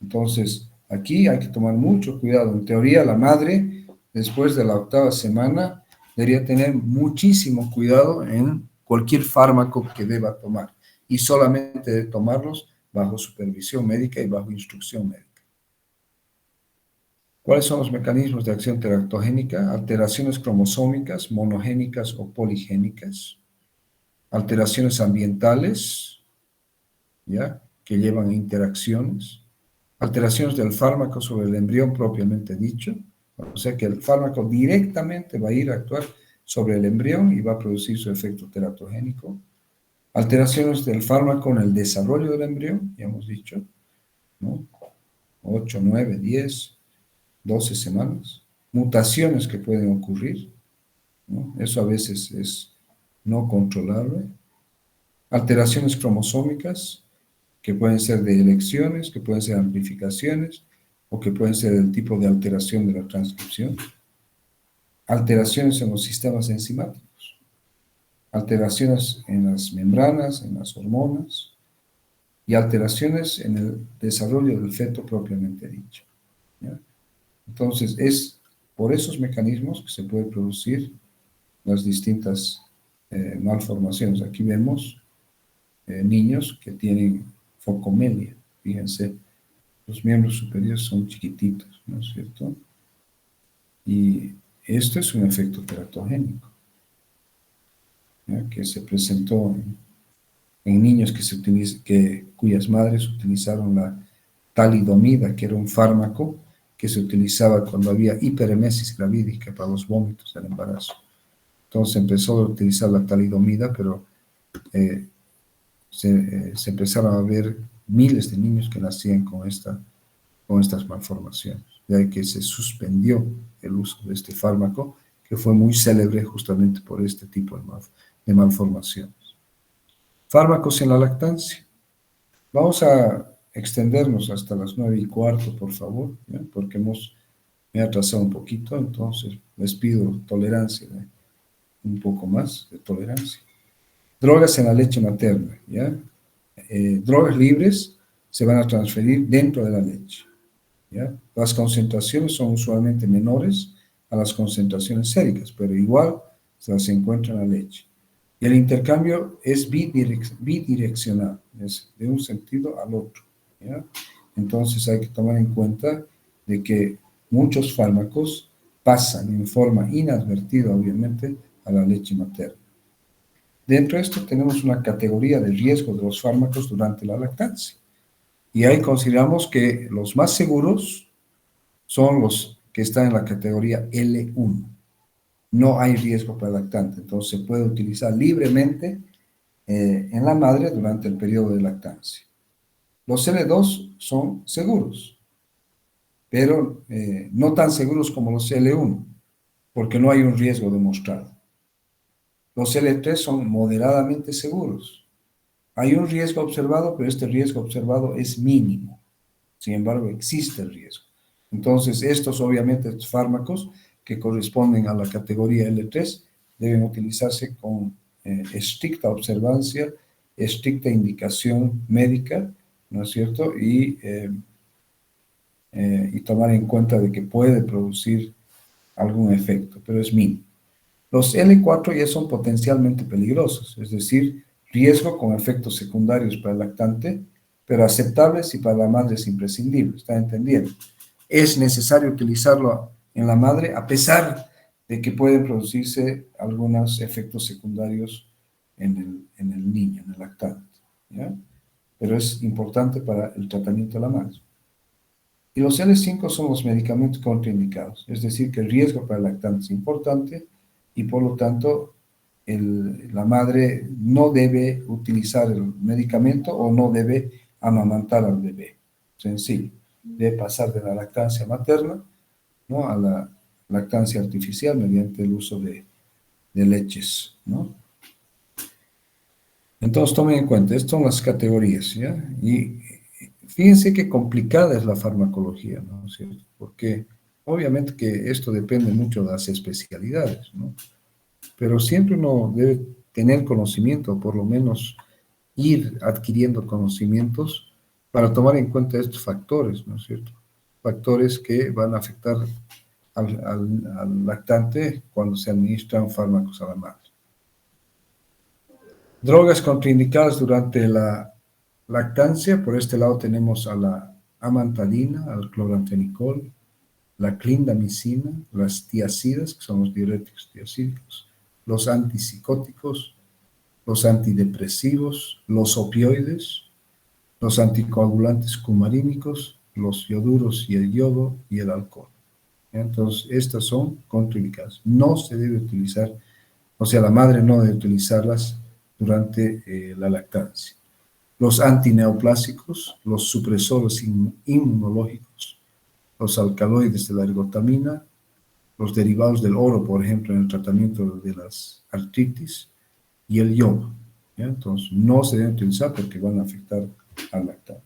Entonces, aquí hay que tomar mucho cuidado. En teoría, la madre, después de la octava semana, debería tener muchísimo cuidado en cualquier fármaco que deba tomar, y solamente de tomarlos bajo supervisión médica y bajo instrucción médica. ¿Cuáles son los mecanismos de acción teratogénica? Alteraciones cromosómicas, monogénicas o poligénicas, alteraciones ambientales, ¿ya?, que llevan a interacciones, alteraciones del fármaco sobre el embrión propiamente dicho, o sea que el fármaco directamente va a ir a actuar sobre el embrión y va a producir su efecto teratogénico, alteraciones del fármaco en el desarrollo del embrión, ya hemos dicho, ¿no?, 8, 9, 10, 12 semanas, mutaciones que pueden ocurrir, ¿no? Eso a veces es no controlable, alteraciones cromosómicas, que pueden ser de elecciones, que pueden ser amplificaciones, o que pueden ser del tipo de alteración de la transcripción, alteraciones en los sistemas enzimáticos, alteraciones en las membranas, en las hormonas, y alteraciones en el desarrollo del feto propiamente dicho, ¿ya? Entonces, es por esos mecanismos que se puede producir las distintas malformaciones. Aquí vemos niños que tienen focomelia. Fíjense, los miembros superiores son chiquititos, ¿no es cierto? Y esto es un efecto teratogénico, ¿ya?, que se presentó en niños cuyas madres utilizaron la talidomida, que era un fármaco que se utilizaba cuando había hiperemesis gravídica para los vómitos del embarazo. Entonces empezó a utilizar la talidomida, pero se empezaron a ver miles de niños que nacían con estas malformaciones, ya que se suspendió el uso de este fármaco, que fue muy célebre justamente por este tipo de malformaciones. Fármacos en la lactancia. Vamos a extendernos hasta las 9:15, por favor, ¿ya?, porque me he atrasado un poquito, entonces les pido tolerancia, un poco más de tolerancia. Drogas en la leche materna, ¿ya? Drogas libres se van a transferir dentro de la leche, ¿ya? Las concentraciones son usualmente menores a las concentraciones séricas, pero igual se las encuentra en la leche. Y el intercambio es bidireccional, es de un sentido al otro, ¿ya? Entonces hay que tomar en cuenta de que muchos fármacos pasan en forma inadvertida, obviamente, a la leche materna. Dentro de esto tenemos una categoría de riesgo de los fármacos durante la lactancia. Y ahí consideramos que los más seguros son los que están en la categoría L1. No hay riesgo para el lactante, entonces se puede utilizar libremente en la madre durante el periodo de lactancia. Los L2 son seguros, pero no tan seguros como los L1, porque no hay un riesgo demostrado. Los L3 son moderadamente seguros. Hay un riesgo observado, pero este riesgo observado es mínimo. Sin embargo, existe el riesgo. Entonces, estos obviamente, estos fármacos que corresponden a la categoría L3 deben utilizarse con estricta observancia, estricta indicación médica, ¿no es cierto? Y tomar en cuenta de que puede producir algún efecto, pero es mínimo. Los L4 ya son potencialmente peligrosos, es decir, riesgo con efectos secundarios para el lactante, pero aceptables y para la madre es imprescindible, ¿está entendiendo? Es necesario utilizarlo en la madre a pesar de que pueden producirse algunos efectos secundarios en el niño, en el lactante, ¿ya? Pero es importante para el tratamiento de la madre. Y los L5 son los medicamentos contraindicados, es decir, que el riesgo para el lactante es importante y por lo tanto la madre no debe utilizar el medicamento o no debe amamantar al bebé. Sencillo, debe pasar de la lactancia materna, ¿no?, a la lactancia artificial mediante el uso de leches, ¿no? Entonces tomen en cuenta, estas son las categorías, ¿ya? Y fíjense qué complicada es la farmacología, ¿no es cierto? Porque obviamente que esto depende mucho de las especialidades, ¿no? Pero siempre uno debe tener conocimiento, por lo menos ir adquiriendo conocimientos para tomar en cuenta estos factores, ¿no es cierto? Factores que van a afectar al lactante cuando se administran fármacos a la madre. Drogas contraindicadas durante la lactancia, por este lado tenemos a la amantadina, al cloranfenicol, la clindamicina, las tiazidas, que son los diuréticos tiazídicos, los antipsicóticos, los antidepresivos, los opioides, los anticoagulantes cumarínicos, los ioduros y el yodo y el alcohol. Entonces, estas son contraindicadas. No se debe utilizar, o sea, la madre no debe utilizarlas durante la lactancia. Los antineoplásicos, los supresores inmunológicos, los alcaloides de la ergotamina, los derivados del oro, por ejemplo, en el tratamiento de las artritis, y el yodo, ¿ya? Entonces, no se deben utilizar porque van a afectar al lactante.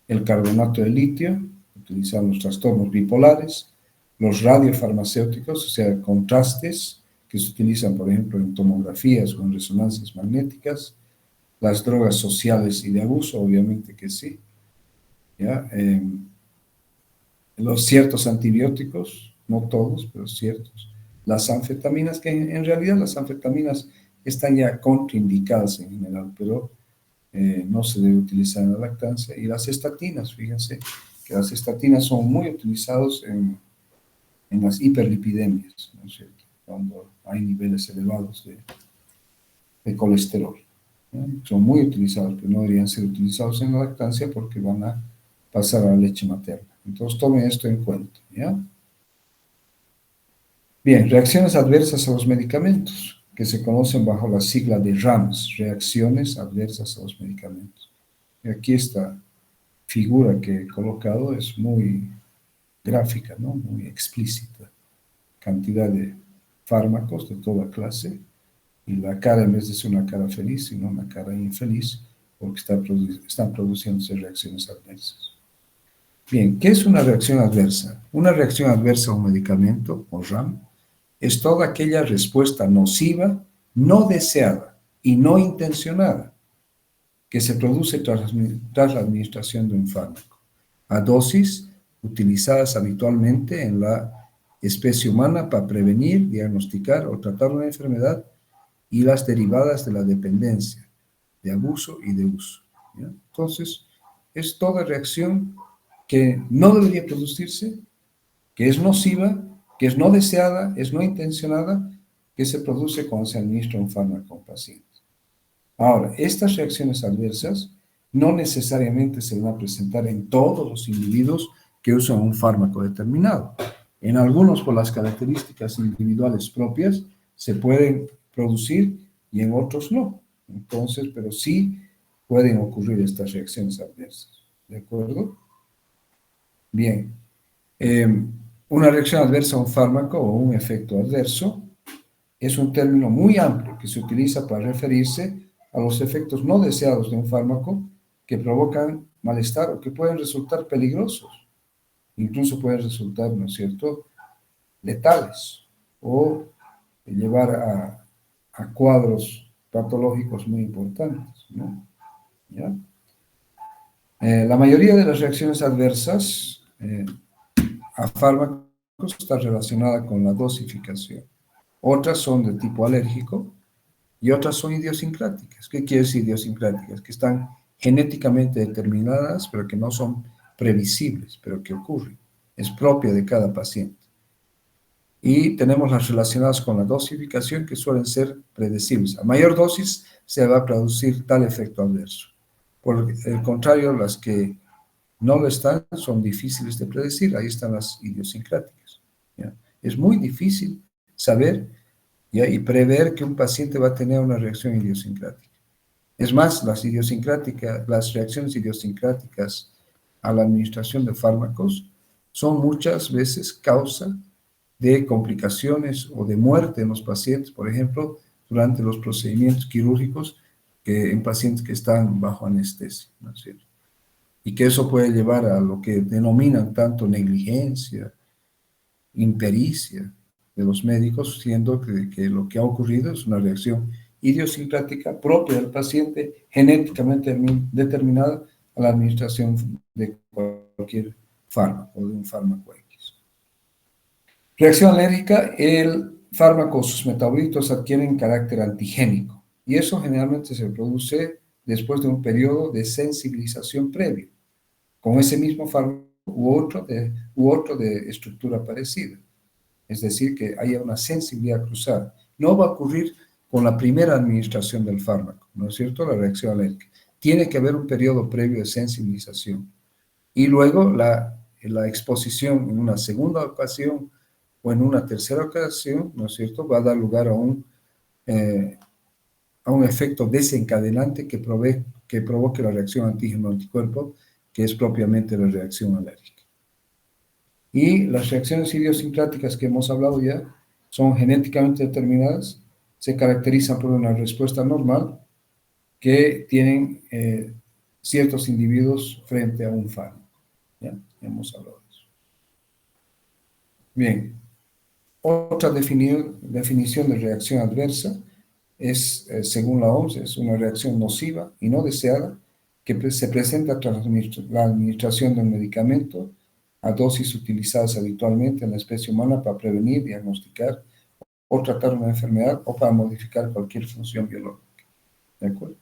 El carbonato de litio, utilizado en los trastornos bipolares, los radiofarmacéuticos, o sea, contrastes que se utilizan, por ejemplo, en tomografías o en resonancias magnéticas, las drogas sociales y de abuso, obviamente que sí, ¿ya? Los ciertos antibióticos, no todos, pero ciertos. Las anfetaminas, que en realidad las anfetaminas están ya contraindicadas en general, pero no se debe utilizar en la lactancia. Y las estatinas, fíjense que las estatinas son muy utilizadas en las hiperlipidemias, ¿no es cierto?, cuando hay niveles elevados de colesterol, ¿no? Son muy utilizados, pero no deberían ser utilizados en la lactancia porque van a pasar a la leche materna. Entonces tomen esto en cuenta, ¿ya? Bien, reacciones adversas a los medicamentos, que se conocen bajo la sigla de RAMS, reacciones adversas a los medicamentos. Y aquí esta figura que he colocado es muy gráfica, ¿no?, muy explícita. Cantidad de fármacos de toda clase, y la cara, en vez de ser una cara feliz, sino una cara infeliz, porque están produciéndose reacciones adversas. Bien, ¿qué es una reacción adversa? Una reacción adversa a un medicamento, o RAM, es toda aquella respuesta nociva, no deseada y no intencionada que se produce tras la administración de un fármaco, a dosis utilizadas habitualmente en la especie humana para prevenir, diagnosticar o tratar una enfermedad, y las derivadas de la dependencia, de abuso y de uso, ¿ya? Entonces, es toda reacción que no debería producirse, que es nociva, que es no deseada, es no intencionada, que se produce cuando se administra un fármaco a un paciente. Ahora, estas reacciones adversas no necesariamente se van a presentar en todos los individuos que usan un fármaco determinado. En algunos, por las características individuales propias, se pueden producir y en otros no. Entonces, pero sí pueden ocurrir estas reacciones adversas. ¿De acuerdo? Bien. Una reacción adversa a un fármaco o un efecto adverso es un término muy amplio que se utiliza para referirse a los efectos no deseados de un fármaco que provocan malestar o que pueden resultar peligrosos. Incluso pueden resultar, ¿no es cierto?, letales o llevar a cuadros patológicos muy importantes, ¿no? ¿Ya? La mayoría de las reacciones adversas a fármacos está relacionada con la dosificación. Otras son de tipo alérgico y otras son idiosincráticas. ¿Qué quiere decir idiosincráticas? Que están genéticamente determinadas, pero que no son previsibles, pero que ocurren. Es propia de cada paciente. Y tenemos las relacionadas con la dosificación, que suelen ser predecibles. A mayor dosis se va a producir tal efecto adverso. Por el contrario, las que no lo están son difíciles de predecir. Ahí están las idiosincráticas. ¿Ya? Es muy difícil saber, ¿ya?, y prever que un paciente va a tener una reacción idiosincrática. Es más, las reacciones idiosincráticas a la administración de fármacos son muchas veces causa de complicaciones o de muerte en los pacientes, por ejemplo, durante los procedimientos quirúrgicos en pacientes que están bajo anestesia, ¿no es cierto? Y que eso puede llevar a lo que denominan tanto negligencia, impericia de los médicos, siendo que lo que ha ocurrido es una reacción idiosincrática propia del paciente, genéticamente determinada a la administración de cualquier fármaco, de un fármaco X. Reacción alérgica: el fármaco o sus metabolitos adquieren carácter antigénico y eso generalmente se produce después de un periodo de sensibilización previo con ese mismo fármaco u otro de estructura parecida. Es decir, que haya una sensibilidad cruzada. No va a ocurrir con la primera administración del fármaco, ¿no es cierto?, la reacción alérgica. Tiene que haber un periodo previo de sensibilización. Y luego la exposición en una segunda ocasión o en una tercera ocasión, ¿no es cierto?, va a dar lugar a un efecto desencadenante que provoque la reacción antígeno-anticuerpo, que es propiamente la reacción alérgica. Y las reacciones idiosincráticas que hemos hablado ya son genéticamente determinadas, se caracterizan por una respuesta normal que tienen ciertos individuos frente a un fármaco. ¿Ya? Hemos hablado de eso. Bien, otra definición de reacción adversa es, según la OMS, es una reacción nociva y no deseada que se presenta tras la administración de un medicamento a dosis utilizadas habitualmente en la especie humana para prevenir, diagnosticar o tratar una enfermedad o para modificar cualquier función biológica. ¿De acuerdo?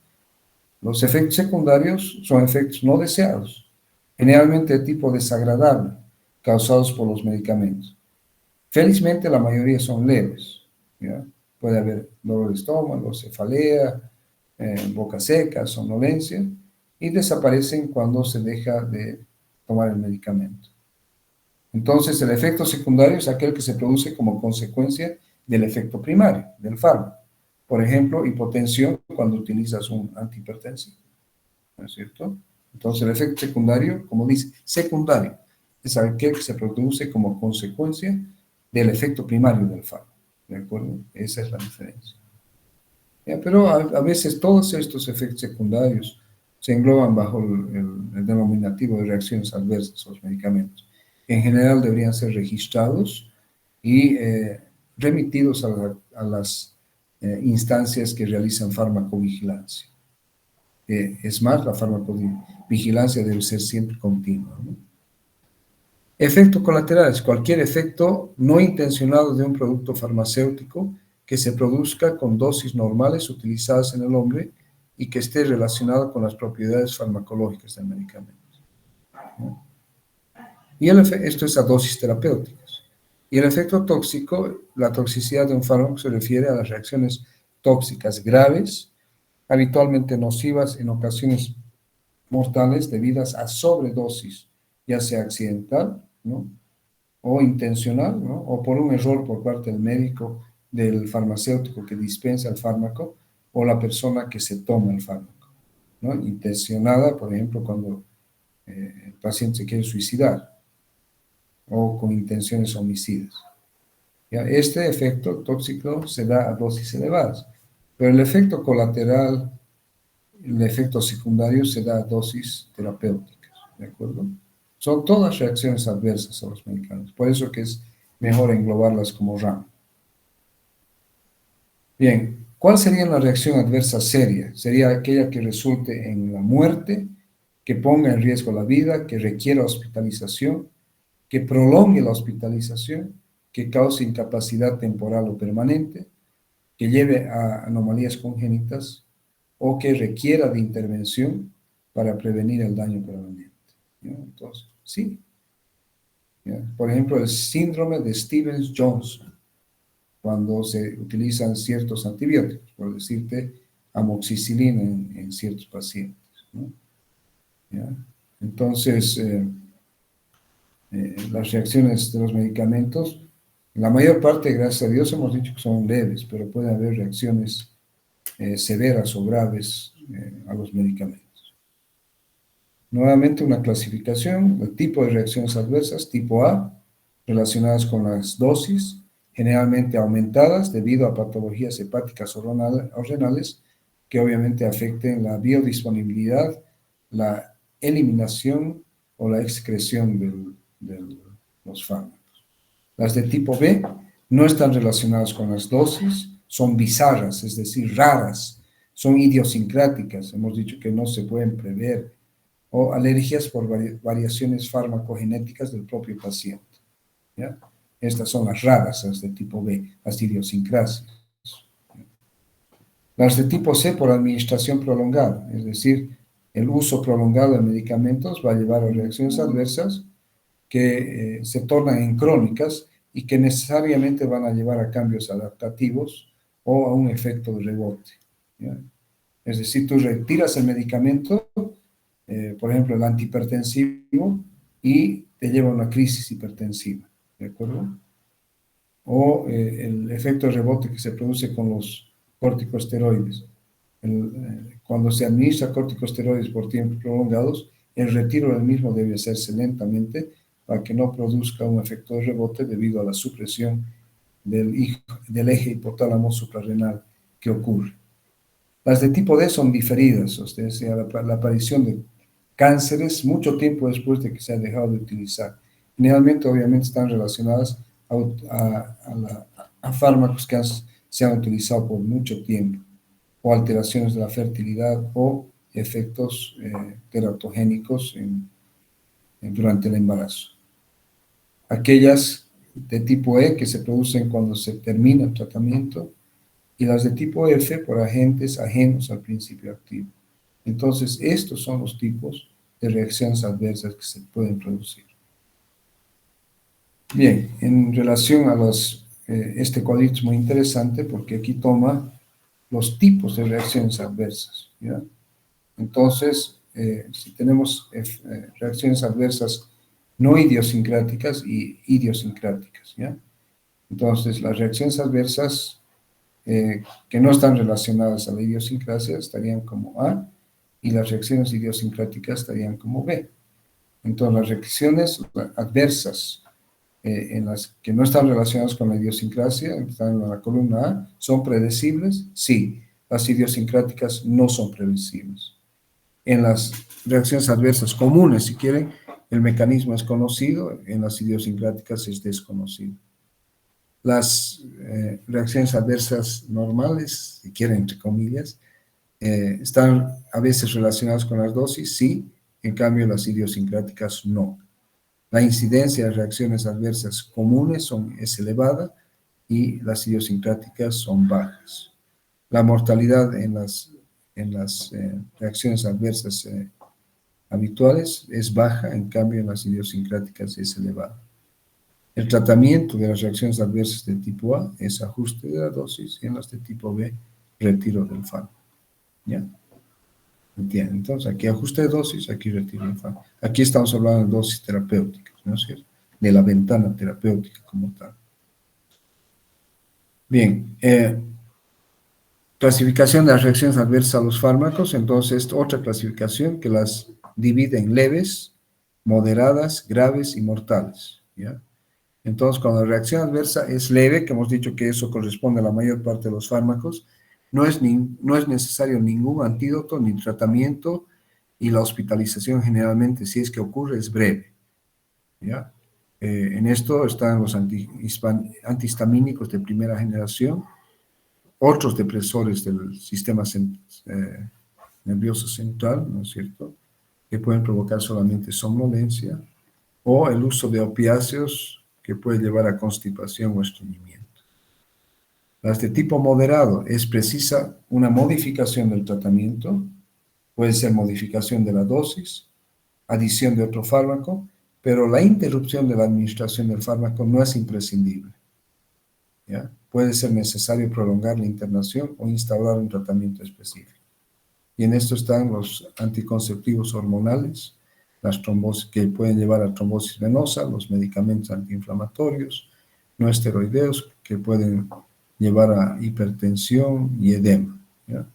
Los efectos secundarios son efectos no deseados, generalmente de tipo desagradable, causados por los medicamentos. Felizmente la mayoría son leves, ¿ya? Puede haber dolor de estómago, cefalea, boca seca, somnolencia, y desaparecen cuando se deja de tomar el medicamento. Entonces, el efecto secundario es aquel que se produce como consecuencia del efecto primario, del fármaco. Por ejemplo, hipotensión cuando utilizas un antihipertensivo, ¿no es cierto? Entonces, el efecto secundario, como dice, secundario, es aquel que se produce como consecuencia del efecto primario del fármaco, ¿de acuerdo? Esa es la diferencia. ¿Ya? Pero a veces todos estos efectos secundarios se engloban bajo el denominativo de reacciones adversas a los medicamentos. En general deberían ser registrados y remitidos a las instancias que realizan farmacovigilancia. Es más, la farmacovigilancia debe ser siempre continua, ¿no? Efectos colaterales: cualquier efecto no intencionado de un producto farmacéutico que se produzca con dosis normales utilizadas en el hombre y que esté relacionado con las propiedades farmacológicas del medicamento, ¿no? Y esto es a dosis terapéuticas. Y el efecto tóxico: la toxicidad de un fármaco se refiere a las reacciones tóxicas graves habitualmente nocivas, en ocasiones mortales debidas a sobredosis, ya sea accidental, ¿no? O intencional, ¿no? O por un error por parte del médico, del farmacéutico que dispensa el fármaco, o la persona que se toma el fármaco, ¿no? Intencionada, por ejemplo, cuando el paciente se quiere suicidar, o con intenciones homicidas. ¿Ya? Este efecto tóxico se da a dosis elevadas, pero el efecto colateral, el efecto secundario se da a dosis terapéuticas, ¿de acuerdo? Son todas reacciones adversas a los medicamentos, por eso que es mejor englobarlas como RAM. Bien, ¿cuál sería la reacción adversa seria? Sería aquella que resulte en la muerte, que ponga en riesgo la vida, que requiera hospitalización, que prolongue la hospitalización, que cause incapacidad temporal o permanente, que lleve a anomalías congénitas o que requiera de intervención para prevenir el daño permanente. ¿Ya? Entonces, sí. ¿Ya? Por ejemplo, el síndrome de Stevens-Johnson, cuando se utilizan ciertos antibióticos, por decirte, amoxicilina en ciertos pacientes, ¿no? ¿Ya? Entonces, las reacciones de los medicamentos, la mayor parte, gracias a Dios, hemos dicho que son leves, pero puede haber reacciones severas o graves a los medicamentos. Nuevamente una clasificación, el tipo de reacciones adversas, tipo A, relacionadas con las dosis, generalmente aumentadas debido a patologías hepáticas o renales que obviamente afecten la biodisponibilidad, la eliminación o la excreción de los fármacos. Las de tipo B no están relacionadas con las dosis, son bizarras, es decir, raras, son idiosincráticas, hemos dicho que no se pueden prever, o alergias por variaciones farmacogenéticas del propio paciente. ¿Ya? Estas son las raras, las de tipo B, las idiosincrasias. Las de tipo C por administración prolongada, es decir, el uso prolongado de medicamentos va a llevar a reacciones adversas que se tornan en crónicas y que necesariamente van a llevar a cambios adaptativos o a un efecto de rebote. ¿Ya? Es decir, tú retiras el medicamento, por ejemplo, el antihipertensivo, y te lleva a una crisis hipertensiva, ¿de acuerdo? O el efecto de rebote que se produce con los corticosteroides. Cuando se administra corticosteroides por tiempos prolongados, el retiro del mismo debe hacerse lentamente para que no produzca un efecto de rebote debido a la supresión del eje hipotálamo suprarrenal que ocurre. Las de tipo D son diferidas, o sea, la aparición de cánceres mucho tiempo después de que se ha dejado de utilizar. Generalmente, obviamente, están relacionadas a fármacos que se han utilizado por mucho tiempo, o alteraciones de la fertilidad, o efectos teratogénicos durante el embarazo. Aquellas de tipo E que se producen cuando se termina el tratamiento, y las de tipo F por agentes ajenos al principio activo. Entonces, estos son los tipos de reacciones adversas que se pueden producir. Bien, en relación a este cuadrito es muy interesante porque aquí toma los tipos de reacciones adversas, ¿ya? Entonces, si tenemos reacciones adversas no idiosincráticas y idiosincráticas, ¿ya? Entonces, las reacciones adversas que no están relacionadas a la idiosincrasia estarían como A, y las reacciones idiosincráticas estarían como B. Entonces, las reacciones adversas en las que no están relacionadas con la idiosincrasia, están en la columna A, ¿son predecibles? Sí. Las idiosincráticas no son predecibles. En las reacciones adversas comunes, si quieren, el mecanismo es conocido, en las idiosincráticas es desconocido. Las reacciones adversas normales, si quieren, entre comillas, están a veces relacionadas con las dosis, sí, en cambio las idiosincráticas no. La incidencia de reacciones adversas comunes es elevada y las idiosincráticas son bajas. La mortalidad en las reacciones adversas habituales es baja, en cambio en las idiosincráticas es elevada. El tratamiento de las reacciones adversas de tipo A es ajuste de la dosis y en las de tipo B, retiro del fármaco. ¿Ya? ¿Entienden? Entonces, aquí ajuste de dosis, aquí retiro el fármaco. Aquí estamos hablando de dosis terapéuticas, ¿no es cierto? De la ventana terapéutica como tal. Bien, clasificación de las reacciones adversas a los fármacos. Entonces, otra clasificación que las divide en leves, moderadas, graves y mortales, ¿ya? Entonces, cuando la reacción adversa es leve, que hemos dicho que eso corresponde a la mayor parte de los fármacos, no es necesario ningún antídoto ni tratamiento y la hospitalización generalmente, si es que ocurre, es breve, ¿ya? En esto están los antihistamínicos de primera generación, otros depresores del sistema nervioso central, ¿no es cierto?, que pueden provocar solamente somnolencia, o el uso de opiáceos que puede llevar a constipación o estreñimiento. Las de tipo moderado es precisa una modificación del tratamiento, puede ser modificación de la dosis, adición de otro fármaco, pero la interrupción de la administración del fármaco no es imprescindible, ¿ya? Puede ser necesario prolongar la internación o instaurar un tratamiento específico. Y en esto están los anticonceptivos hormonales, las trombosis que pueden llevar a trombosis venosa, los medicamentos antiinflamatorios, no esteroideos que pueden llevar a hipertensión y edema, ¿ya?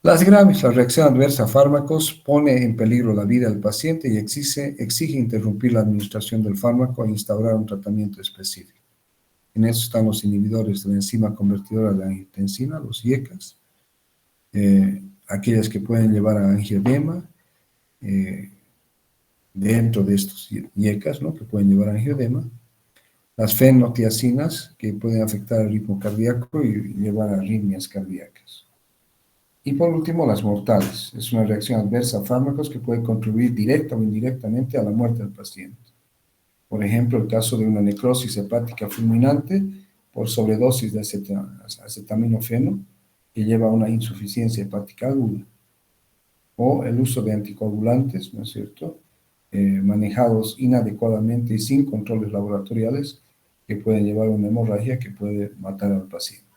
Las graves, la reacción adversa a fármacos pone en peligro la vida del paciente y exige interrumpir la administración del fármaco e instaurar un tratamiento específico. En eso están los inhibidores de la enzima convertidora de angiotensina, los IECAS, aquellas que pueden llevar a angiodema, dentro de estos IECAS, ¿no?, que pueden llevar a angiodema, las fenotiacinas, que pueden afectar el ritmo cardíaco y llevar a arritmias cardíacas. Y por último, las mortales. Es una reacción adversa a fármacos que puede contribuir directa o indirectamente a la muerte del paciente. Por ejemplo, el caso de una necrosis hepática fulminante por sobredosis de acetaminofeno que lleva a una insuficiencia hepática aguda. O el uso de anticoagulantes, ¿no es cierto?, manejados inadecuadamente y sin controles laboratoriales que pueden llevar a una hemorragia que puede matar al paciente.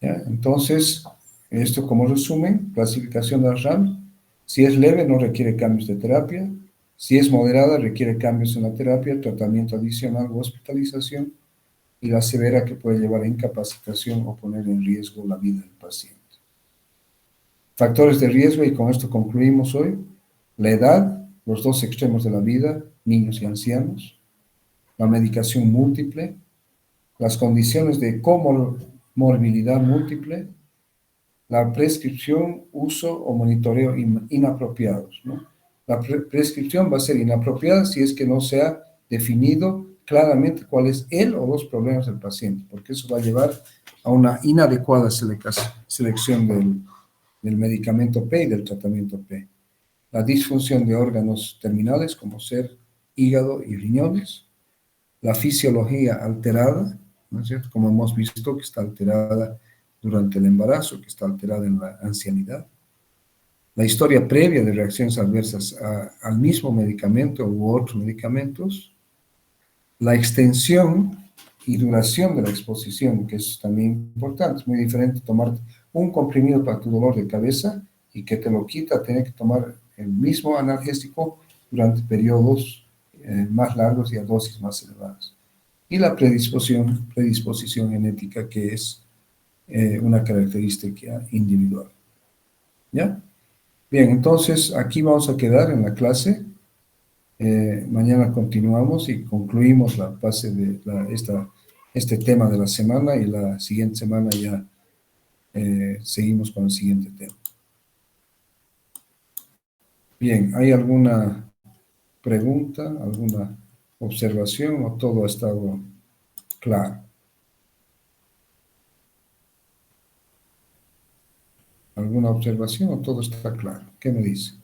¿Ya? Entonces, esto como resumen, clasificación de la RAM: si es leve no requiere cambios de terapia, si es moderada requiere cambios en la terapia, tratamiento adicional o hospitalización, y la severa que puede llevar a incapacitación o poner en riesgo la vida del paciente. Factores de riesgo, y con esto concluimos hoy: la edad, los dos extremos de la vida, niños y ancianos, la medicación múltiple, las condiciones de comorbilidad múltiple, la prescripción, uso o monitoreo inapropiados, ¿no? La prescripción va a ser inapropiada si es que no se ha definido claramente cuál es el o los problemas del paciente, porque eso va a llevar a una inadecuada selección del medicamento P y del tratamiento P. La disfunción de órganos terminales, como ser hígado y riñones, la fisiología alterada, ¿no es cierto?, como hemos visto que está alterada durante el embarazo, que está alterada en la ancianidad, la historia previa de reacciones adversas al mismo medicamento u otros medicamentos, la extensión y duración de la exposición, que es también importante. Es muy diferente tomar un comprimido para tu dolor de cabeza y que te lo quita, tener que tomar el mismo analgésico durante periodos más largos y a dosis más elevadas. Y la predisposición genética, que es una característica individual. ¿Ya? Bien, entonces aquí vamos a quedar en la clase. Mañana continuamos y concluimos la fase de este tema de la semana, y la siguiente semana ya seguimos con el siguiente tema. Bien, ¿hay alguna pregunta, alguna observación, o todo ha estado claro? ¿Alguna observación o todo está claro? ¿Qué me dice?